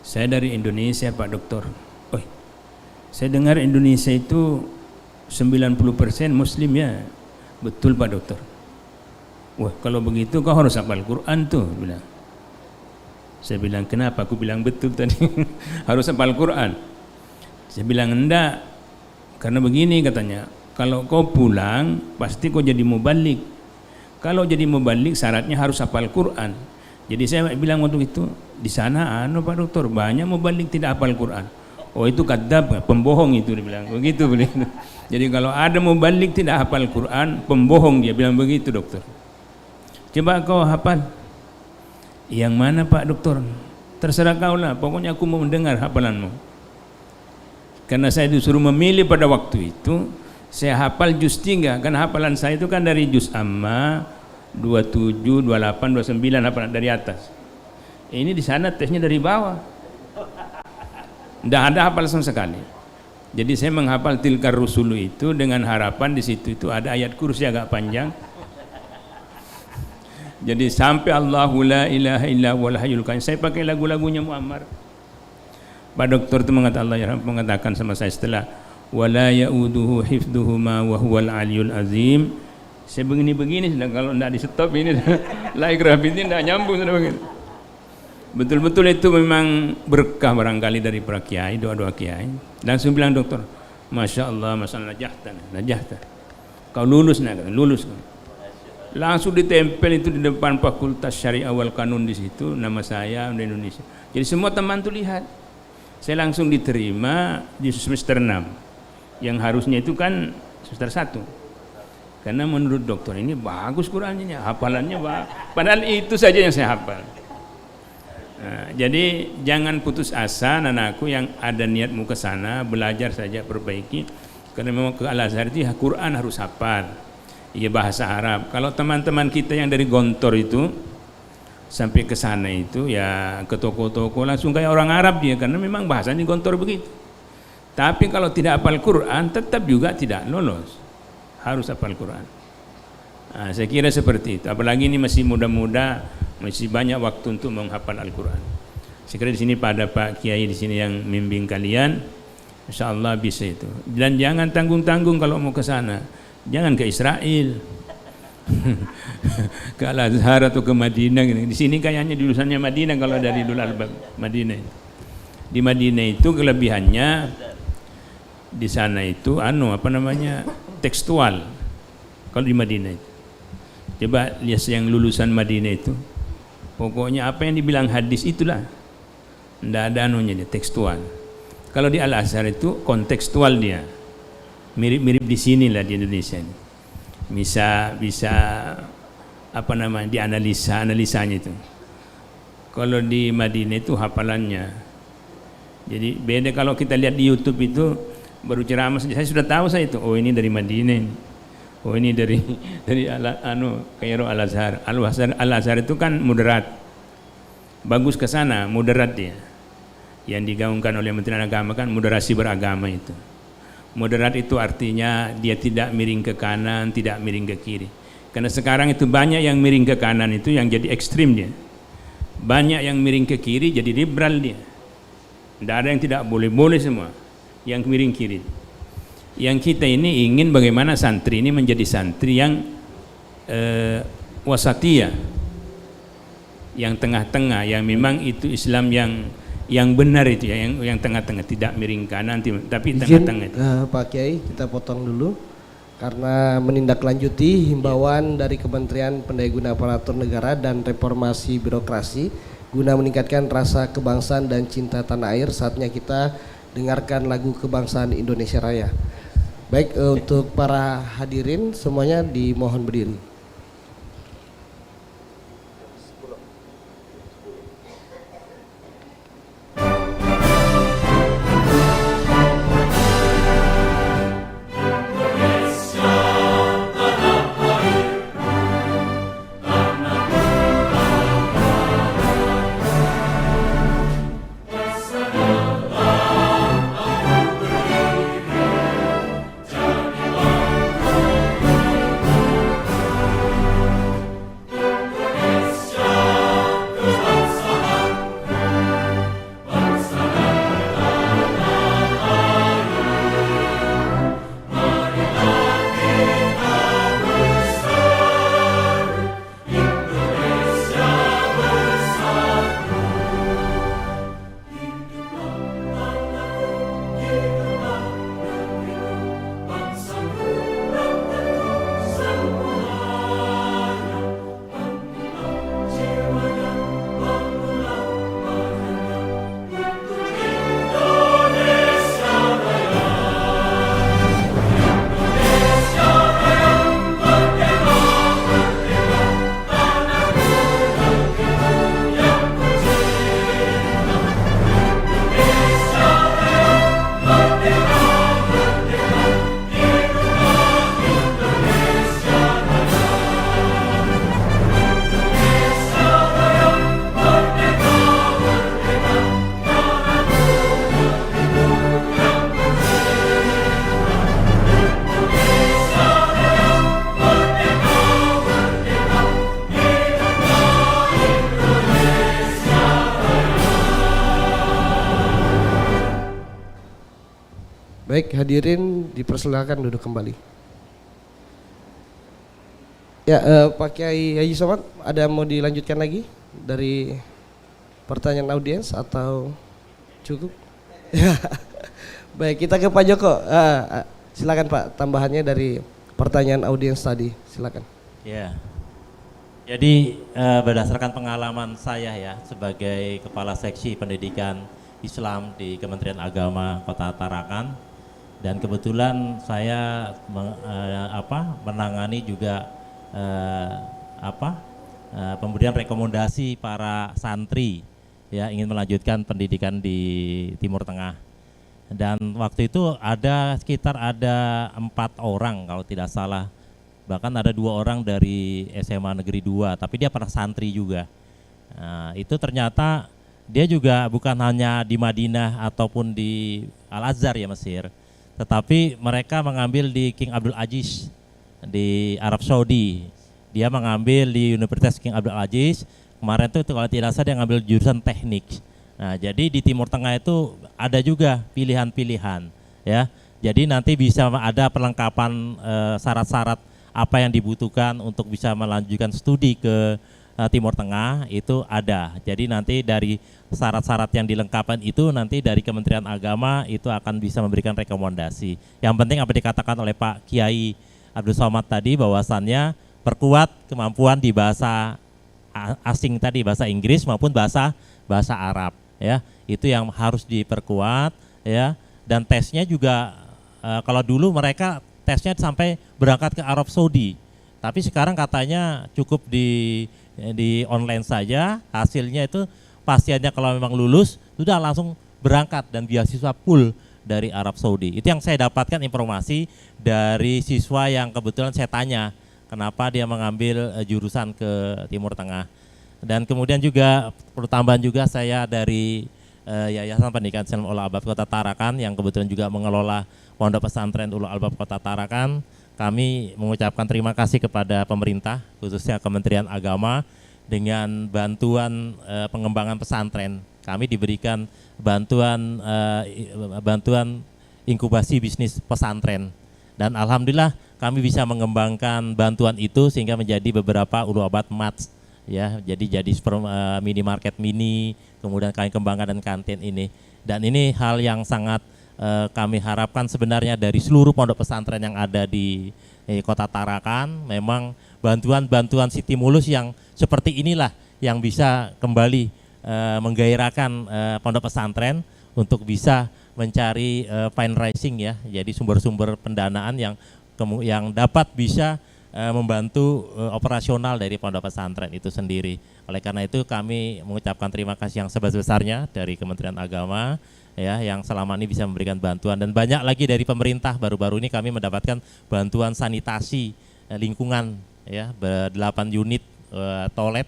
Speaker 13: Saya dari Indonesia Pak Dokter. Oh, saya dengar Indonesia itu 90% Muslim ya. Betul Pak Dokter. Wah kalau begitu kau harus hafal Quran tuh bilang. Saya bilang kenapa? Aku bilang betul tadi harus hafal Quran. Saya bilang enggak, karena begini katanya, kalau kau pulang pasti kau jadi mubalik. Kalau jadi mubalik syaratnya harus hafal Quran. Jadi saya bilang waktu itu di sana Pak Dokter banyak mubalik tidak hafal Quran. Oh itu kadzab, pembohong itu dia bilang begitu beliau. Jadi kalau ada mubalik tidak hafal Quran, pembohong dia bilang begitu dokter. Coba kau hafal. Yang mana Pak Dokter? Terserah kau lah, pokoknya aku mau mendengar hafalanmu. Karena saya disuruh memilih pada waktu itu, saya hafal juz 3, kan hafalan saya itu kan dari juz amma 27, 28, 29 hafalan dari atas. Ini di sana tesnya dari bawah. Tidak ada hafal sama sekali. Jadi saya menghafal tilkar rusulu itu dengan harapan di situ itu ada ayat kursi agak panjang. Jadi sampai Allahu la ilaha illa huwal hayyul qayyum. Saya pakai lagu-lagunya Muammar. Pak Dokter itu mengatakan sama saya setelah wala yauduhu hifdhuhuma wa huwal aliyul azim. Saya begini-begini sudah, kalau tidak di stop ini la ikrah ini tidak nyambung sudah begini. Betul-betul itu memang berkah barangkali dari para kiai, doa-doa kiai. Langsung bilang dokter, Masya Allah, masalah najahta. Kau lulus nak, lulus. Langsung ditempel itu di depan Fakultas Syariah wal Kanun di situ, nama saya di Indonesia. Jadi semua teman tuh lihat. Saya langsung diterima di semester 6. Yang harusnya itu kan semester 1. Karena menurut dokter ini bagus Qurannya, hafalannya bagus. Padahal itu saja yang saya hafal. Nah, jadi jangan putus asa anakku yang ada niatmu ke sana, belajar saja, perbaiki. Karena memang ke Al-Azhar itu Quran harus hafal. Iya bahasa Arab. Kalau teman-teman kita yang dari Gontor itu sampai ke sana itu ya ke toko-toko langsung kayak orang Arab dia, karena memang bahasanya Gontor begitu. Tapi kalau tidak hafal Quran tetap juga tidak lolos. Harus hafal Quran. Nah, saya kira seperti itu. Apalagi ini masih muda-muda, masih banyak waktu untuk menghafal Al-Quran. Saya kira di sini pada Pak Kiai di sini yang membimbing kalian, insya Allah bisa itu. Dan jangan tanggung-tanggung kalau mau ke sana. Jangan ke Israel, ke Al-Azhar atau ke Madinah. Di sini kayaknya jurusannya Madinah kalau dari dulu Madinah. Di Madinah itu kelebihannya di sana itu tekstual. Kalau di Madinah itu, coba lihat yang lulusan Madinah itu, pokoknya apa yang dibilang hadis itulah, tidak ada dia tekstual. Kalau di Al-Azhar itu kontekstual dia, mirip-mirip di sini lah di Indonesia ini. Bisa analisanya itu. Kalau di Madinah itu hafalannya. Jadi beda kalau kita lihat di YouTube itu baru ceramah saja, saya sudah tahu saya itu. Oh ini dari Madinah. Oh ini dari Kairo Al-Azhar. Al-Azhar itu kan moderat. Bagus ke sana, moderat dia. Yang digaungkan oleh Menteri Agama kan moderasi beragama itu. Moderat itu artinya dia tidak miring ke kanan, tidak miring ke kiri. Karena sekarang itu banyak yang miring ke kanan itu yang jadi ekstrim dia. Banyak yang miring ke kiri jadi liberal dia. Tidak ada yang tidak boleh semua. Yang miring kiri. Yang kita ini ingin bagaimana santri ini menjadi santri yang wasatiyah, yang tengah-tengah, yang memang itu Islam yang benar itu ya, yang tengah-tengah, tidak miring kanan tapi tengah-tengah.
Speaker 2: Pak Kiai, kita potong dulu karena menindaklanjuti himbauan dari Kementerian Pendayaguna Aparatur Negara dan Reformasi Birokrasi Guna meningkatkan rasa kebangsaan dan cinta tanah air, saatnya kita dengarkan lagu kebangsaan Indonesia Raya. Baik, untuk para hadirin semuanya dimohon berdiri. Baik, hadirin dipersilakan duduk kembali. Ya, Pak Kiai Haji Somad, ada mau dilanjutkan lagi dari pertanyaan audiens atau cukup? Baik, kita ke Pak Joko. Silakan Pak, tambahannya dari pertanyaan audiens tadi, silakan.
Speaker 1: Ya, jadi berdasarkan pengalaman saya ya sebagai Kepala Seksi Pendidikan Islam di Kementerian Agama Kota Tarakan, dan kebetulan saya menangani juga pemberian rekomendasi para santri ya ingin melanjutkan pendidikan di Timur Tengah. Dan waktu itu sekitar 4 orang kalau tidak salah, bahkan ada 2 orang dari SMA Negeri 2, tapi dia pernah santri juga. Nah, itu ternyata dia juga bukan hanya di Madinah ataupun di Al-Azhar ya Mesir, tetapi mereka mengambil di King Abdul Aziz di Arab Saudi. Dia mengambil di Universitas King Abdul Aziz. Kemarin itu kalau tidak salah dia ngambil jurusan teknik. Nah, jadi di Timur Tengah itu ada juga pilihan-pilihan ya. Jadi nanti bisa ada perlengkapan syarat-syarat apa yang dibutuhkan untuk bisa melanjutkan studi ke Timur Tengah itu ada. Jadi nanti dari syarat-syarat yang dilengkapi itu nanti dari Kementerian Agama itu akan bisa memberikan rekomendasi. Yang penting apa dikatakan oleh Pak Kiai Abdul Somad tadi, bahwasannya perkuat kemampuan di bahasa asing tadi, bahasa Inggris maupun bahasa Arab ya. Itu yang harus diperkuat ya. Dan tesnya juga kalau dulu mereka tesnya sampai berangkat ke Arab Saudi. Tapi sekarang katanya cukup di online saja, hasilnya itu pasiennya kalau memang lulus sudah langsung berangkat dan beasiswa full dari Arab Saudi. Itu yang saya dapatkan informasi dari siswa yang kebetulan saya tanya kenapa dia mengambil jurusan ke Timur Tengah. Dan kemudian juga perlu tambahan juga saya dari Yayasan Pendidikan Islam Ulul Albab Kota Tarakan yang kebetulan juga mengelola Pondok Pesantren Ulul Albab Kota Tarakan. Kami mengucapkan terima kasih kepada pemerintah, khususnya Kementerian Agama, dengan bantuan pengembangan pesantren. Kami diberikan bantuan inkubasi bisnis pesantren. Dan alhamdulillah kami bisa mengembangkan bantuan itu sehingga menjadi beberapa ulul albab mats ya. Jadi minimarket mini, kemudian kami kembangkan dan kantin ini. Dan ini hal yang sangat kami harapkan sebenarnya dari seluruh pondok pesantren yang ada di Kota Tarakan. Memang bantuan-bantuan stimulus yang seperti inilah yang bisa kembali menggairahkan pondok pesantren untuk bisa mencari fundraising ya, jadi sumber-sumber pendanaan yang dapat bisa membantu operasional dari pondok pesantren itu sendiri. Oleh karena itu kami mengucapkan terima kasih yang sebesar-besarnya dari Kementerian Agama ya, yang selama ini bisa memberikan bantuan, dan banyak lagi dari pemerintah. Baru-baru ini kami mendapatkan bantuan sanitasi lingkungan ya, 8 unit toilet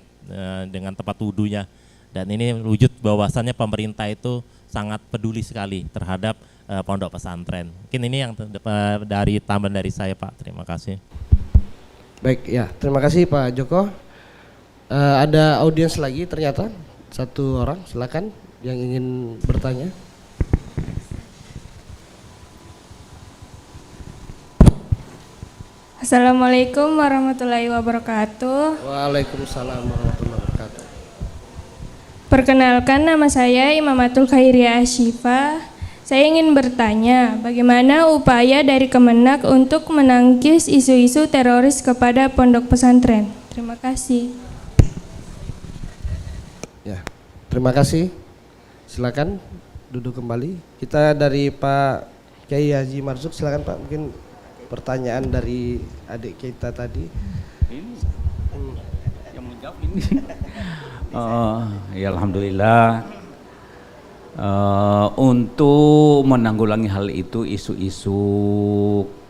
Speaker 1: dengan tempat wudhunya, dan ini wujud bahwasannya pemerintah itu sangat peduli sekali terhadap pondok pesantren. Mungkin ini yang dari tambahan dari saya, Pak. Terima kasih.
Speaker 2: Baik ya, terima kasih Pak Joko. Ada audiens lagi ternyata, satu orang, silakan yang ingin bertanya.
Speaker 16: Assalamualaikum warahmatullahi wabarakatuh.
Speaker 2: Waalaikumsalam warahmatullahi wabarakatuh.
Speaker 16: Perkenalkan, nama saya Imamatul Khairiyah Asyifa. Saya ingin bertanya, bagaimana upaya dari Kemenak untuk menangkis isu-isu teroris kepada pondok pesantren? Terima kasih.
Speaker 2: Ya, terima kasih. Silakan duduk kembali. Kita dari Pak Kiai Haji Marzuk, silakan Pak, mungkin pertanyaan dari adik kita tadi.
Speaker 14: Ini yang menjawab ini. Ya alhamdulillah, untuk menanggulangi hal itu, isu-isu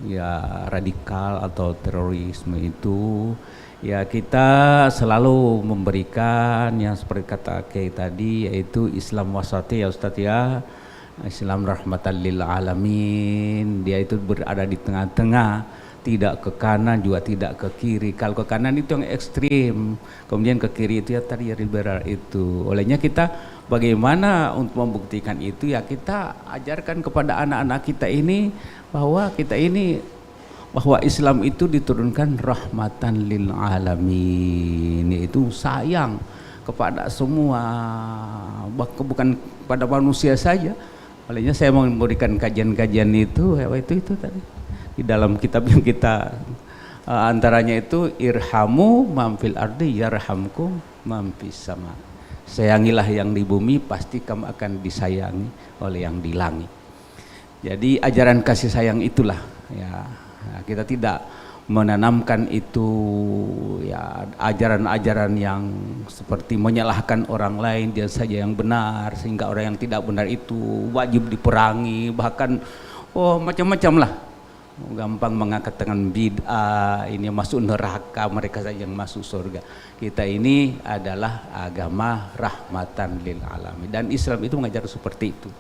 Speaker 14: ya radikal atau terorisme itu, ya kita selalu memberikan yang seperti kata Kiai tadi, yaitu Islam wasati ya Ustadz ya, Islam rahmatan lil alamin. Dia itu berada di tengah-tengah, tidak ke kanan juga tidak ke kiri. Kalau ke kanan itu yang ekstrim, kemudian ke kiri itu ya tadi liberal itu. Olehnya kita bagaimana untuk membuktikan itu, ya kita ajarkan kepada anak-anak kita ini bahwa Islam itu diturunkan rahmatan lil alamin, yaitu sayang kepada semua, bukan pada manusia saja. Olehnya saya mau memberikan kajian-kajian itu tadi di dalam kitab yang kita antaranya itu irhamu mamfil ardi yarhamkum mamfis sama. Sayangilah yang di bumi, pasti kamu akan disayangi oleh yang di langit. Jadi ajaran kasih sayang itulah ya, kita tidak menanamkan itu ya ajaran-ajaran yang seperti menyalahkan orang lain, dia saja yang benar, sehingga orang yang tidak benar itu wajib diperangi, bahkan macam-macam lah, gampang mengangkat tangan bid'ah, ini masuk neraka, mereka saja yang masuk surga. Kita ini adalah agama rahmatan lil alamin, dan Islam itu mengajar seperti itu.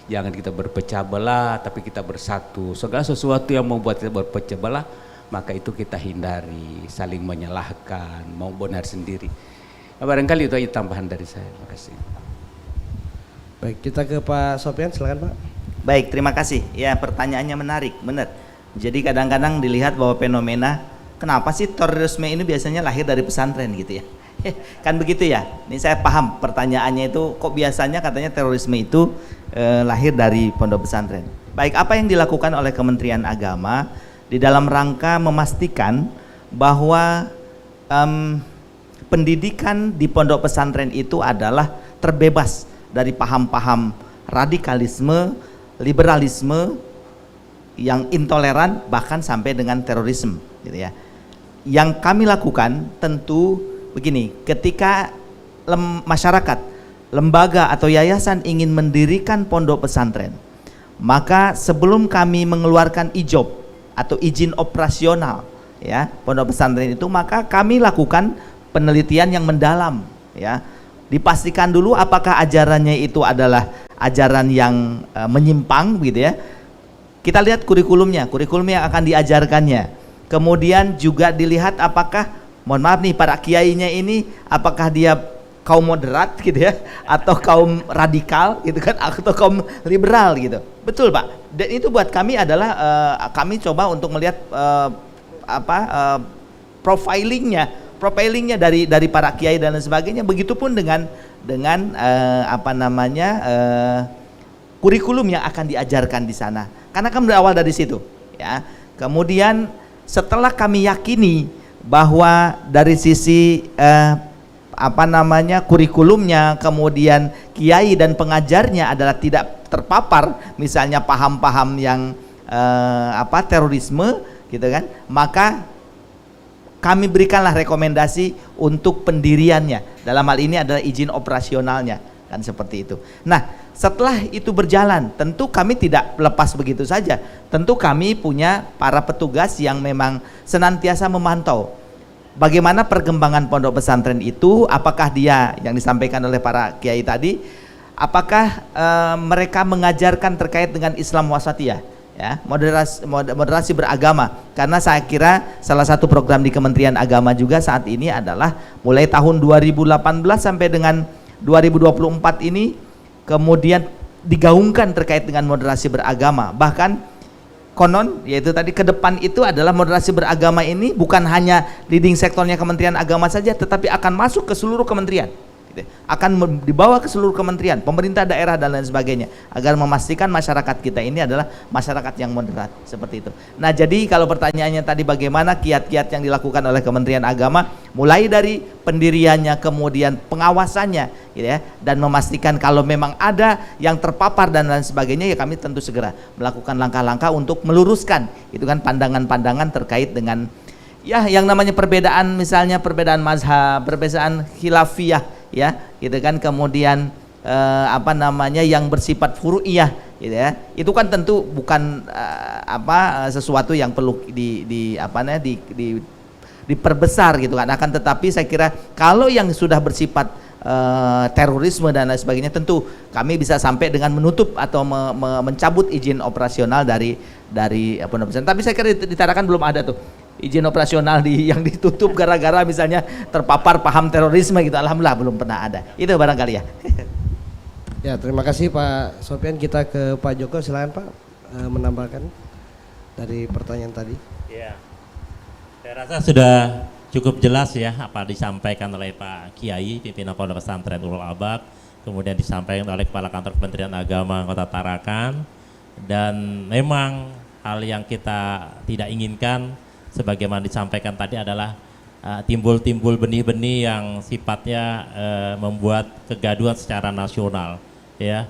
Speaker 14: Jangan kita berpecah belah, tapi kita bersatu. Segala sesuatu yang membuat kita berpecah belah, maka itu kita hindari, saling menyalahkan, mau benar sendiri. Barangkali itu aja tambahan dari saya. Terima kasih.
Speaker 2: Baik, kita ke Pak Sofyan, silakan Pak.
Speaker 10: Baik, terima kasih. Ya, pertanyaannya menarik, benar. Jadi kadang-kadang dilihat bahwa fenomena kenapa sih terorisme ini biasanya lahir dari pesantren gitu ya. Kan begitu ya. Ini saya paham pertanyaannya itu, kok biasanya katanya terorisme itu lahir dari pondok pesantren. Baik, apa yang dilakukan oleh Kementerian Agama di dalam rangka memastikan bahwa pendidikan di pondok pesantren itu adalah terbebas dari paham-paham radikalisme, liberalisme yang intoleran, bahkan sampai dengan terorisme gitu ya. Yang kami lakukan tentu begini, ketika masyarakat, lembaga atau yayasan ingin mendirikan pondok pesantren, maka sebelum kami mengeluarkan ijob atau izin operasional ya pondok pesantren itu, maka kami lakukan penelitian yang mendalam ya. Dipastikan dulu apakah ajarannya itu adalah ajaran yang menyimpang gitu ya. Kita lihat kurikulum yang akan diajarkannya. Kemudian juga dilihat apakah, mohon maaf nih, para kiainya ini apakah dia kaum moderat gitu ya, atau kaum radikal gitu kan, atau kaum liberal gitu. Betul Pak. Dan itu buat kami adalah kami coba untuk melihat profilingnya dari para kiai dan lain sebagainya. Begitupun dengan kurikulum yang akan diajarkan di sana. Karena kan berawal dari situ ya. Kemudian setelah kami yakini bahwa dari sisi kurikulumnya, kemudian kiai dan pengajarnya adalah tidak terpapar misalnya paham-paham yang terorisme gitu kan, maka kami berikanlah rekomendasi untuk pendiriannya. Dalam hal ini adalah izin operasionalnya, kan seperti itu. Nah, setelah itu berjalan, tentu kami tidak lepas begitu saja. Tentu kami punya para petugas yang memang senantiasa memantau bagaimana perkembangan pondok pesantren itu, apakah dia yang disampaikan oleh para kiai tadi, apakah mereka mengajarkan terkait dengan Islam wasatiyah, ya, moderasi beragama. Karena saya kira salah satu program di Kementerian Agama juga saat ini adalah mulai tahun 2018 sampai dengan 2024 ini kemudian digaungkan terkait dengan moderasi beragama. Bahkan konon, yaitu tadi ke depan itu adalah moderasi beragama ini bukan hanya leading sektornya Kementerian Agama saja, tetapi akan masuk ke seluruh kementerian, akan dibawa ke seluruh kementerian, pemerintah daerah dan lain sebagainya, agar memastikan masyarakat kita ini adalah masyarakat yang moderat, seperti itu. Nah, jadi kalau pertanyaannya tadi bagaimana kiat-kiat yang dilakukan oleh Kementerian Agama, mulai dari pendiriannya, kemudian pengawasannya, gitu ya, dan memastikan kalau memang ada yang terpapar dan lain sebagainya, ya kami tentu segera melakukan langkah-langkah untuk meluruskan, itu kan pandangan-pandangan terkait dengan ya yang namanya perbedaan, misalnya perbedaan mazhab, perbedaan khilafiyah, ya, gitu kan, kemudian yang bersifat furu'iyah, gitu ya, itu kan tentu bukan sesuatu yang perlu diperbesar, gitu kan. Akan tetapi saya kira kalau yang sudah bersifat terorisme dan lain sebagainya, tentu kami bisa sampai dengan menutup atau mencabut izin operasional dari pondok pesantren. Tapi saya kira di Tarakan belum ada tuh izin operasional yang ditutup gara-gara misalnya terpapar paham terorisme gitu. Alhamdulillah belum pernah ada. Itu barangkali ya.
Speaker 2: Ya, terima kasih Pak Sofyan. Kita ke Pak Joko, silakan Pak menambahkan dari pertanyaan tadi.
Speaker 1: Ya, saya rasa sudah cukup jelas ya apa disampaikan oleh Pak Kiai, pimpinan Pondok Pesantren Nurul Albaq, kemudian disampaikan oleh Kepala Kantor Kementerian Agama Kota Tarakan, dan memang hal yang kita tidak inginkan sebagaimana disampaikan tadi adalah timbul-timbul benih-benih yang sifatnya membuat kegaduhan secara nasional, ya,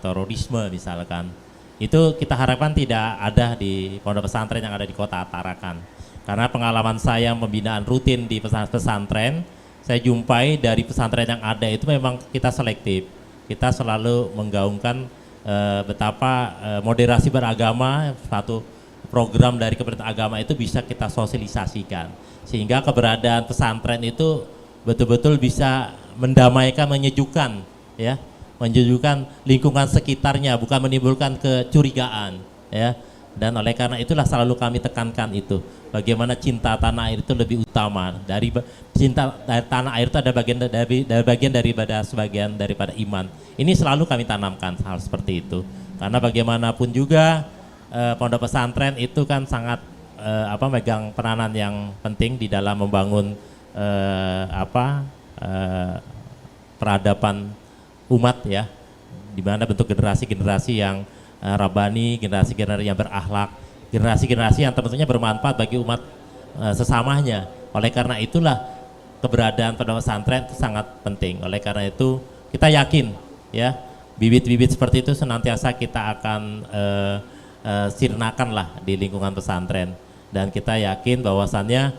Speaker 1: terorisme misalkan. Itu kita harapkan tidak ada di pondok pesantren yang ada di Kota Tarakan. Karena pengalaman saya pembinaan rutin di pesantren, saya jumpai dari pesantren yang ada itu memang kita selektif. Kita selalu menggaungkan betapa moderasi beragama, suatu program dari Kementerian Agama itu bisa kita sosialisasikan, sehingga keberadaan pesantren itu betul-betul bisa mendamaikan, menyejukkan, ya, menyejukkan lingkungan sekitarnya, bukan menimbulkan kecurigaan, ya. Dan oleh karena itulah selalu kami tekankan itu, bagaimana cinta tanah air itu lebih utama dari cinta dari tanah air itu ada bagian daripada sebagian daripada iman. Ini selalu kami tanamkan hal seperti itu, karena bagaimanapun juga pondok pesantren itu kan sangat megang peranan yang penting di dalam membangun peradaban umat, ya, di mana bentuk generasi-generasi yang rabani, generasi-generasi yang berakhlak, generasi-generasi yang tentunya bermanfaat bagi umat sesamanya. Oleh karena itulah keberadaan pondok pesantren itu sangat penting. Oleh karena itu kita yakin, ya, bibit-bibit seperti itu senantiasa kita akan sirnakanlah di lingkungan pesantren, dan kita yakin bahwasannya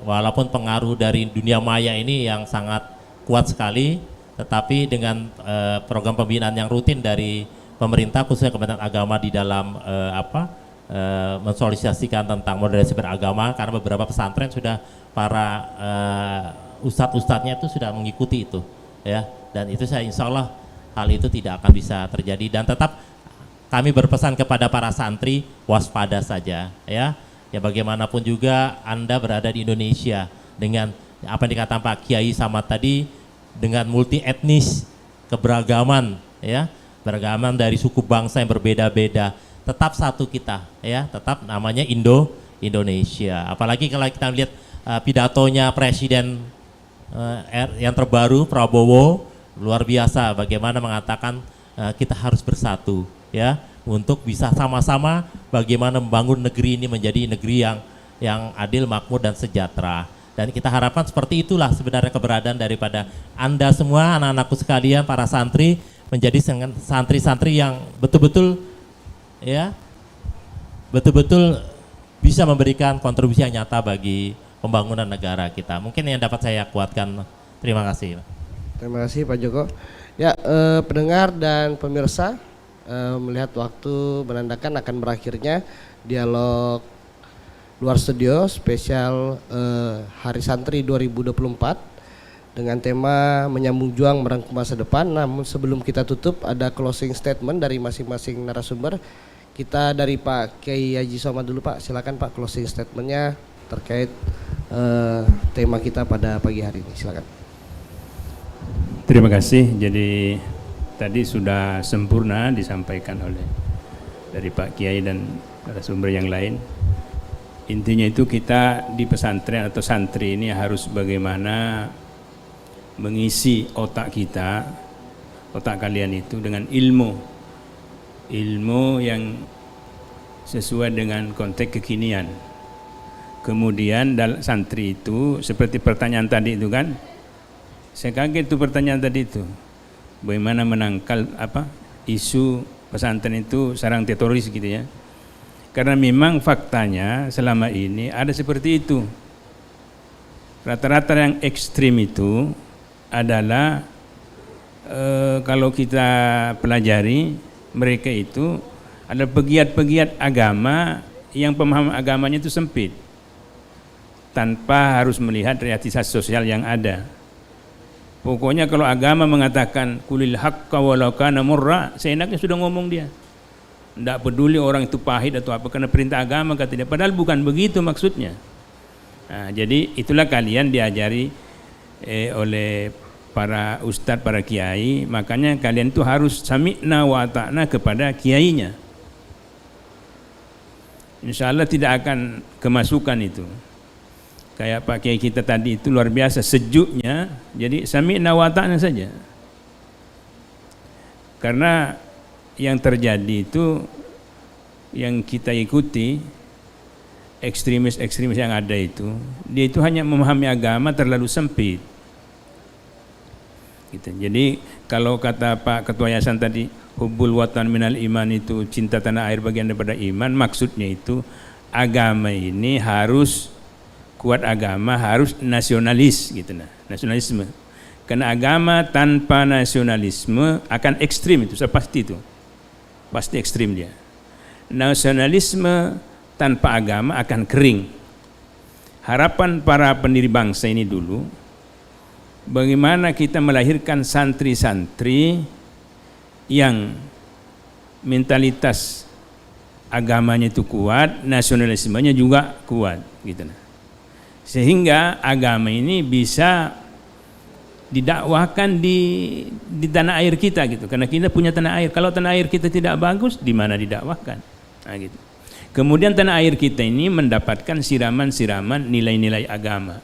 Speaker 1: walaupun pengaruh dari dunia maya ini yang sangat kuat sekali, tetapi dengan program pembinaan yang rutin dari pemerintah khususnya Kementerian Agama di dalam mensosialisasikan tentang moderasi beragama, karena beberapa pesantren sudah para ustadz-ustadznya itu sudah mengikuti itu, ya, dan itu saya insya Allah hal itu tidak akan bisa terjadi. Dan tetap kami berpesan kepada para santri waspada saja, ya. Ya, bagaimanapun juga Anda berada di Indonesia dengan apa yang dikatakan Pak Kiai Samad tadi, dengan multi etnis, keberagaman, ya, beragaman dari suku bangsa yang berbeda-beda, tetap satu kita, ya, tetap namanya Indonesia. Apalagi kalau kita lihat pidatonya Presiden yang terbaru Prabowo, luar biasa bagaimana mengatakan kita harus bersatu, ya, untuk bisa sama-sama bagaimana membangun negeri ini menjadi negeri yang adil, makmur dan sejahtera. Dan kita harapkan seperti itulah sebenarnya keberadaan daripada Anda semua, anak-anakku sekalian, para santri, menjadi santri-santri yang betul-betul ya, betul-betul bisa memberikan kontribusi yang nyata bagi pembangunan negara kita. Mungkin yang dapat saya kuatkan. Terima kasih.
Speaker 2: Terima kasih Pak Joko. Ya, pendengar dan pemirsa, melihat waktu menandakan akan berakhirnya dialog luar studio spesial Hari Santri 2024 dengan tema menyambung juang merangkum masa depan. Namun sebelum kita tutup, ada closing statement dari masing-masing narasumber. Kita dari Pak Kiai Haji Somad dulu Pak, silakan Pak closing statementnya terkait tema kita pada pagi hari ini, silakan.
Speaker 13: Terima kasih. Jadi tadi sudah sempurna disampaikan oleh dari Pak Kiai dan narasumber yang lain. Intinya itu kita di pesantren atau santri ini harus bagaimana mengisi otak kita, otak kalian itu dengan ilmu yang sesuai dengan konteks kekinian. Kemudian santri itu seperti pertanyaan tadi itu kan, saya kaget itu pertanyaan tadi itu, bagaimana menangkal isu pesantren itu sarang teroris gitu ya. Karena memang faktanya selama ini ada seperti itu. Rata-rata yang ekstrim itu adalah kalau kita pelajari, mereka itu adalah pegiat-pegiat agama yang pemahaman agamanya itu sempit, tanpa harus melihat realitas sosial yang ada. Pokoknya kalau agama mengatakan kulil haqqa walau kana murra, seenaknya sudah ngomong dia. Tidak peduli orang itu pahit atau apa, karena perintah agama kata dia. Padahal bukan begitu maksudnya. Nah, jadi itulah kalian diajari oleh para ustadz, para kiai. Makanya kalian itu harus sami'na wa ata'na kepada kiainya. Insya Allah tidak akan kemasukan itu. Kayak Pak Kiai kita tadi itu luar biasa sejuknya. Jadi sami'na wa ata'na saja. Karena yang terjadi itu yang kita ikuti, ekstremis-ekstremis yang ada itu, dia itu hanya memahami agama terlalu sempit gitu. Jadi kalau kata Pak Ketua Yayasan tadi, hubbul watan minal iman, itu cinta tanah air bagian daripada iman, maksudnya itu agama ini harus kuat, agama harus nasionalis gitu, nah, nasionalisme. Karena agama tanpa nasionalisme akan ekstrim, itu saya pasti itu. Pasti ekstrim dia. Nasionalisme tanpa agama akan kering. Harapan para pendiri bangsa ini dulu, bagaimana kita melahirkan santri-santri yang mentalitas agamanya itu kuat, nasionalismenya juga kuat, gitu. Sehingga agama ini bisa didakwahkan di tanah air kita gitu, karena kita punya tanah air. Kalau tanah air kita tidak bagus, di mana didakwahkan? Nah, gitu. Kemudian tanah air kita ini mendapatkan siraman-siraman nilai-nilai agama.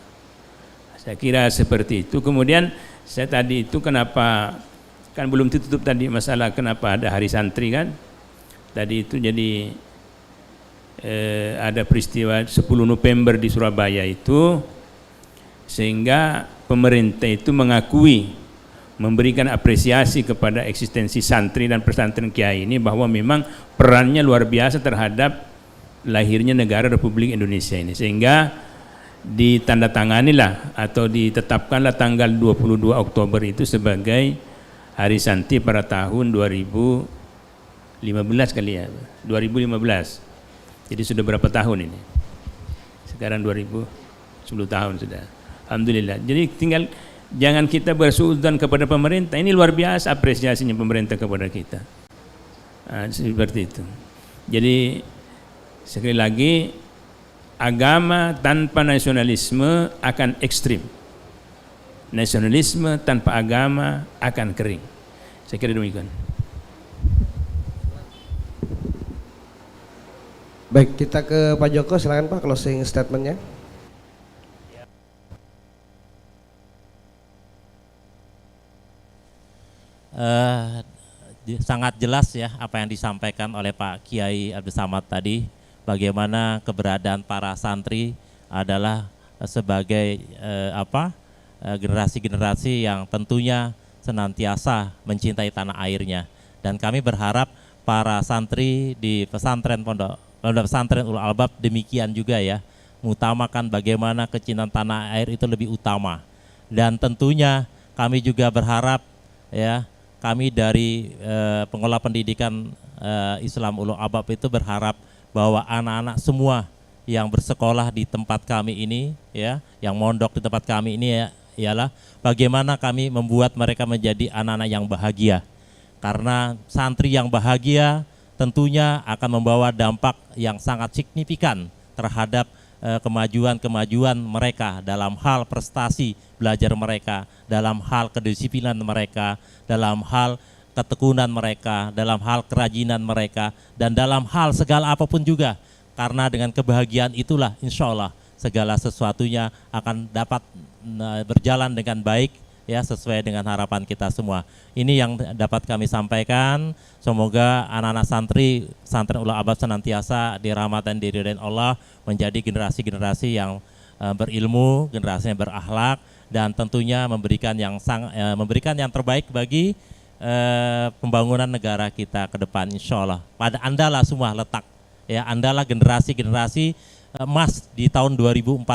Speaker 13: Saya kira seperti itu. Kemudian saya tadi itu kenapa kan belum ditutup tadi masalah kenapa ada hari santri kan? Tadi itu jadi ada peristiwa 10 November di Surabaya itu, sehingga pemerintah itu mengakui, memberikan apresiasi kepada eksistensi santri dan pesantren kiai ini, bahwa memang perannya luar biasa terhadap lahirnya negara Republik Indonesia ini, sehingga ditandatanganilah atau ditetapkanlah tanggal 22 Oktober itu sebagai hari santri pada tahun 2015 kali ya, 2015. Jadi sudah berapa tahun ini? Sekarang 10 tahun sudah. Alhamdulillah. Jadi tinggal jangan kita bersuudzon kepada pemerintah. Ini luar biasa apresiasinya pemerintah kepada kita. Nah, seperti itu. Jadi sekali lagi, agama tanpa nasionalisme akan ekstrim. Nasionalisme tanpa agama akan kering. Saya kira demikian.
Speaker 2: Baik, kita ke Pak Joko, silakan Pak closing statementnya.
Speaker 1: Sangat jelas ya apa yang disampaikan oleh Pak Kiai Abdul Samad tadi, bagaimana keberadaan para santri adalah sebagai generasi-generasi yang tentunya senantiasa mencintai tanah airnya. Dan kami berharap para santri di pondok pesantren Ulul Albab demikian juga ya, mengutamakan bagaimana kecintaan tanah air itu lebih utama. Dan tentunya kami juga berharap ya, kami dari pengelola pendidikan Islam Ulul Albab itu berharap bahwa anak-anak semua yang bersekolah di tempat kami ini ya, yang mondok di tempat kami ini ya, ialah bagaimana kami membuat mereka menjadi anak-anak yang bahagia. Karena santri yang bahagia tentunya akan membawa dampak yang sangat signifikan terhadap kemajuan-kemajuan mereka dalam hal prestasi belajar mereka, dalam hal kedisiplinan mereka, dalam hal ketekunan mereka, dalam hal kerajinan mereka, dan dalam hal segala apapun juga. Karena dengan kebahagiaan itulah insya Allah segala sesuatunya akan dapat berjalan dengan baik ya, sesuai dengan harapan kita semua. Ini yang dapat kami sampaikan. Semoga anak-anak santri pesantren Ulul Albab senantiasa dirahmati dan diridhai Allah, menjadi generasi-generasi yang berilmu, generasi yang berakhlak, dan tentunya memberikan yang terbaik bagi pembangunan negara kita ke depan insya Allah. Pada Andalah semua letak ya, Andalah generasi-generasi emas di tahun 2045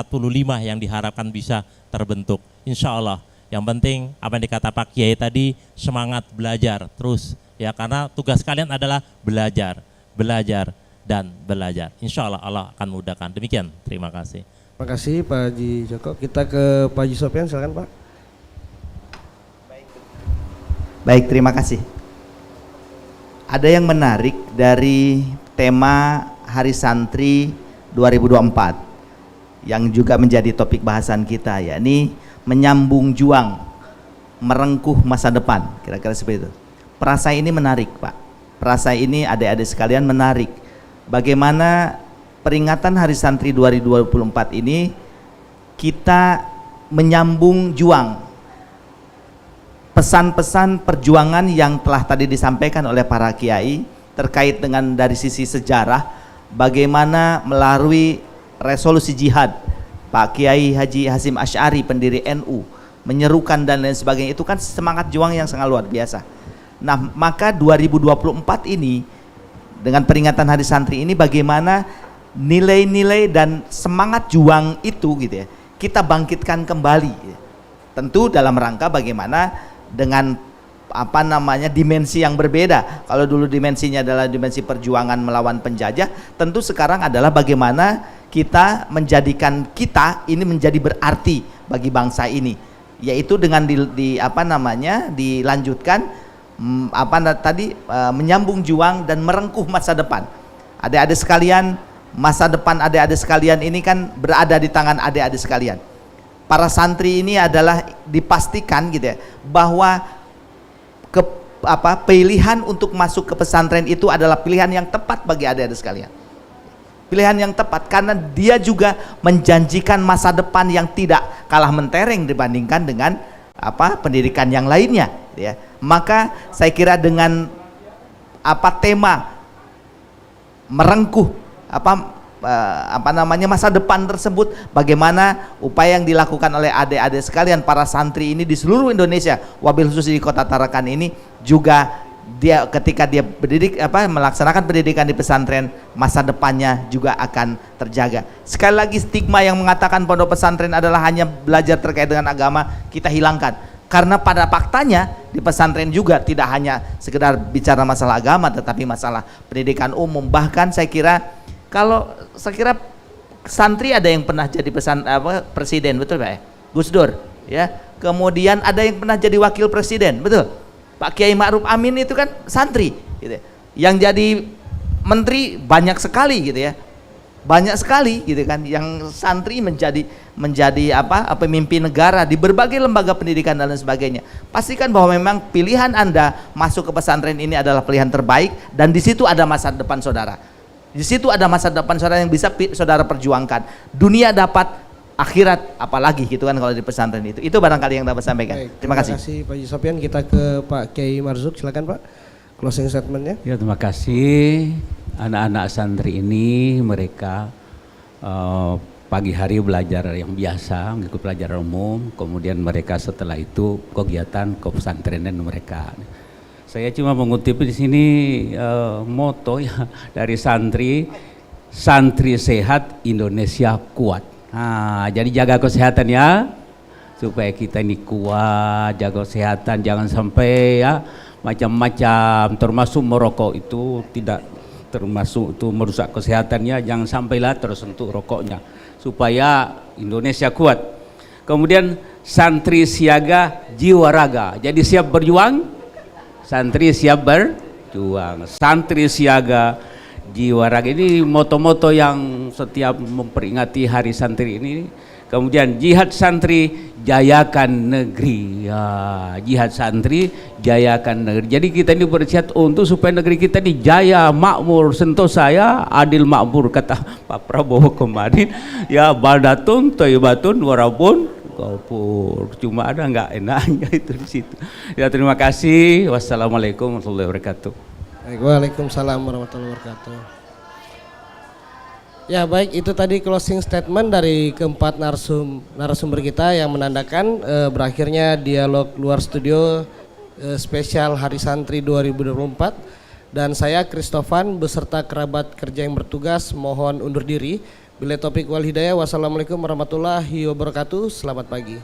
Speaker 1: yang diharapkan bisa terbentuk insya Allah. Yang penting apa yang dikata Pak Kiai tadi, semangat belajar terus ya, karena tugas kalian adalah belajar, belajar, dan belajar. Insya Allah Allah akan mudahkan. Demikian, terima kasih.
Speaker 2: Terima kasih Pak Haji Joko. Kita ke Pak Haji Sofyan, silakan Pak.
Speaker 10: Baik, terima kasih. Ada yang menarik dari tema Hari Santri 2024 yang juga menjadi topik bahasan kita, yakni menyambung juang, merengkuh masa depan, kira-kira seperti itu. Perasa ini menarik Pak, perasa ini adik-adik sekalian menarik. Bagaimana peringatan Hari Santri 2024 ini kita menyambung juang, pesan-pesan perjuangan yang telah tadi disampaikan oleh para kiai terkait dengan dari sisi sejarah, bagaimana melalui resolusi jihad Pak Kiai Haji Hasyim Asy'ari pendiri NU menyerukan dan lain sebagainya, itu kan semangat juang yang sangat luar biasa. Nah, maka 2024 ini dengan peringatan Hari Santri ini bagaimana nilai-nilai dan semangat juang itu gitu ya, kita bangkitkan kembali. Tentu dalam rangka bagaimana dengan dimensi yang berbeda. Kalau dulu dimensinya adalah dimensi perjuangan melawan penjajah, tentu sekarang adalah bagaimana kita menjadikan kita ini menjadi berarti bagi bangsa ini, yaitu dengan dilanjutkan menyambung juang dan merengkuh masa depan. Adik-adik sekalian, masa depan adik-adik sekalian ini kan berada di tangan adik-adik sekalian. Para santri ini adalah dipastikan gitu ya, bahwa pilihan untuk masuk ke pesantren itu adalah pilihan yang tepat bagi adik-adik sekalian. Pilihan yang tepat karena dia juga menjanjikan masa depan yang tidak kalah mentereng dibandingkan dengan pendidikan yang lainnya ya. Maka saya kira dengan tema merengkuh masa depan tersebut, bagaimana upaya yang dilakukan oleh adik-adik sekalian para santri ini di seluruh Indonesia, wabil khusus di Kota Tarakan ini juga dia ketika dia melaksanakan pendidikan di pesantren, masa depannya juga akan terjaga. Sekali lagi, stigma yang mengatakan pondok pesantren adalah hanya belajar terkait dengan agama kita hilangkan, karena pada faktanya di pesantren juga tidak hanya sekedar bicara masalah agama, tetapi masalah pendidikan umum. Bahkan saya kira santri ada yang pernah jadi presiden, betul Pak? Gus Dur ya. Kemudian ada yang pernah jadi wakil presiden, betul? Pak Kiai Ma'ruf Amin itu kan santri gitu. Yang jadi menteri banyak sekali gitu ya. Banyak sekali gitu kan yang santri menjadi pemimpin negara di berbagai lembaga pendidikan dan lain sebagainya. Pastikan bahwa memang pilihan Anda masuk ke pesantren ini adalah pilihan terbaik, dan di situ ada masa depan saudara. Di situ ada masa depan saudara yang bisa saudara perjuangkan. Dunia dapat, akhirat apalagi gitu kan kalau di pesantren itu. Itu barangkali yang dapat sampaikan.
Speaker 2: Baik,
Speaker 10: terima kasih.
Speaker 2: Terima kasih Pak Haji Sofyan. Kita ke Pak Kiai Marzuq, silakan Pak. Closing statementnya.
Speaker 14: Ya, terima kasih. Anak-anak santri ini mereka pagi hari belajar yang biasa, mengikuti pelajaran umum, kemudian mereka setelah itu kegiatan ke pesantrenan mereka. Saya cuma mengutip di sini moto ya dari santri, santri sehat Indonesia kuat. Nah, jadi jaga kesehatan ya, supaya kita ini kuat, jaga kesehatan, jangan sampai ya macam-macam, termasuk merokok itu tidak termasuk itu merusak kesehatannya, jangan sampailah tersentuh rokoknya, supaya Indonesia kuat. Kemudian santri siaga jiwa raga, jadi siap berjuang, santri siap berjuang, santri siaga jiwa raga. Ini moto-moto yang setiap memperingati hari santri ini. Kemudian jihad santri jayakan negeri, ya, jihad santri jayakan negeri. Jadi kita ini berjihad untuk supaya negeri kita ini jaya, makmur, sentosa ya, adil makmur kata Pak Prabowo kemarin. Ya baldatun, thayyibatun, warabun gopur. Cuma ada nggak enaknya itu di situ. Ya terima kasih. Wassalamualaikum warahmatullahi wabarakatuh.
Speaker 2: Waalaikumsalam warahmatullahi wabarakatuh. Ya baik, itu tadi closing statement dari keempat narasumber kita yang menandakan berakhirnya dialog luar studio spesial Hari Santri 2024. Dan saya Kristofan beserta kerabat kerja yang bertugas mohon undur diri. Bila topik wal hidayah, wassalamualaikum warahmatullahi wabarakatuh. Selamat pagi.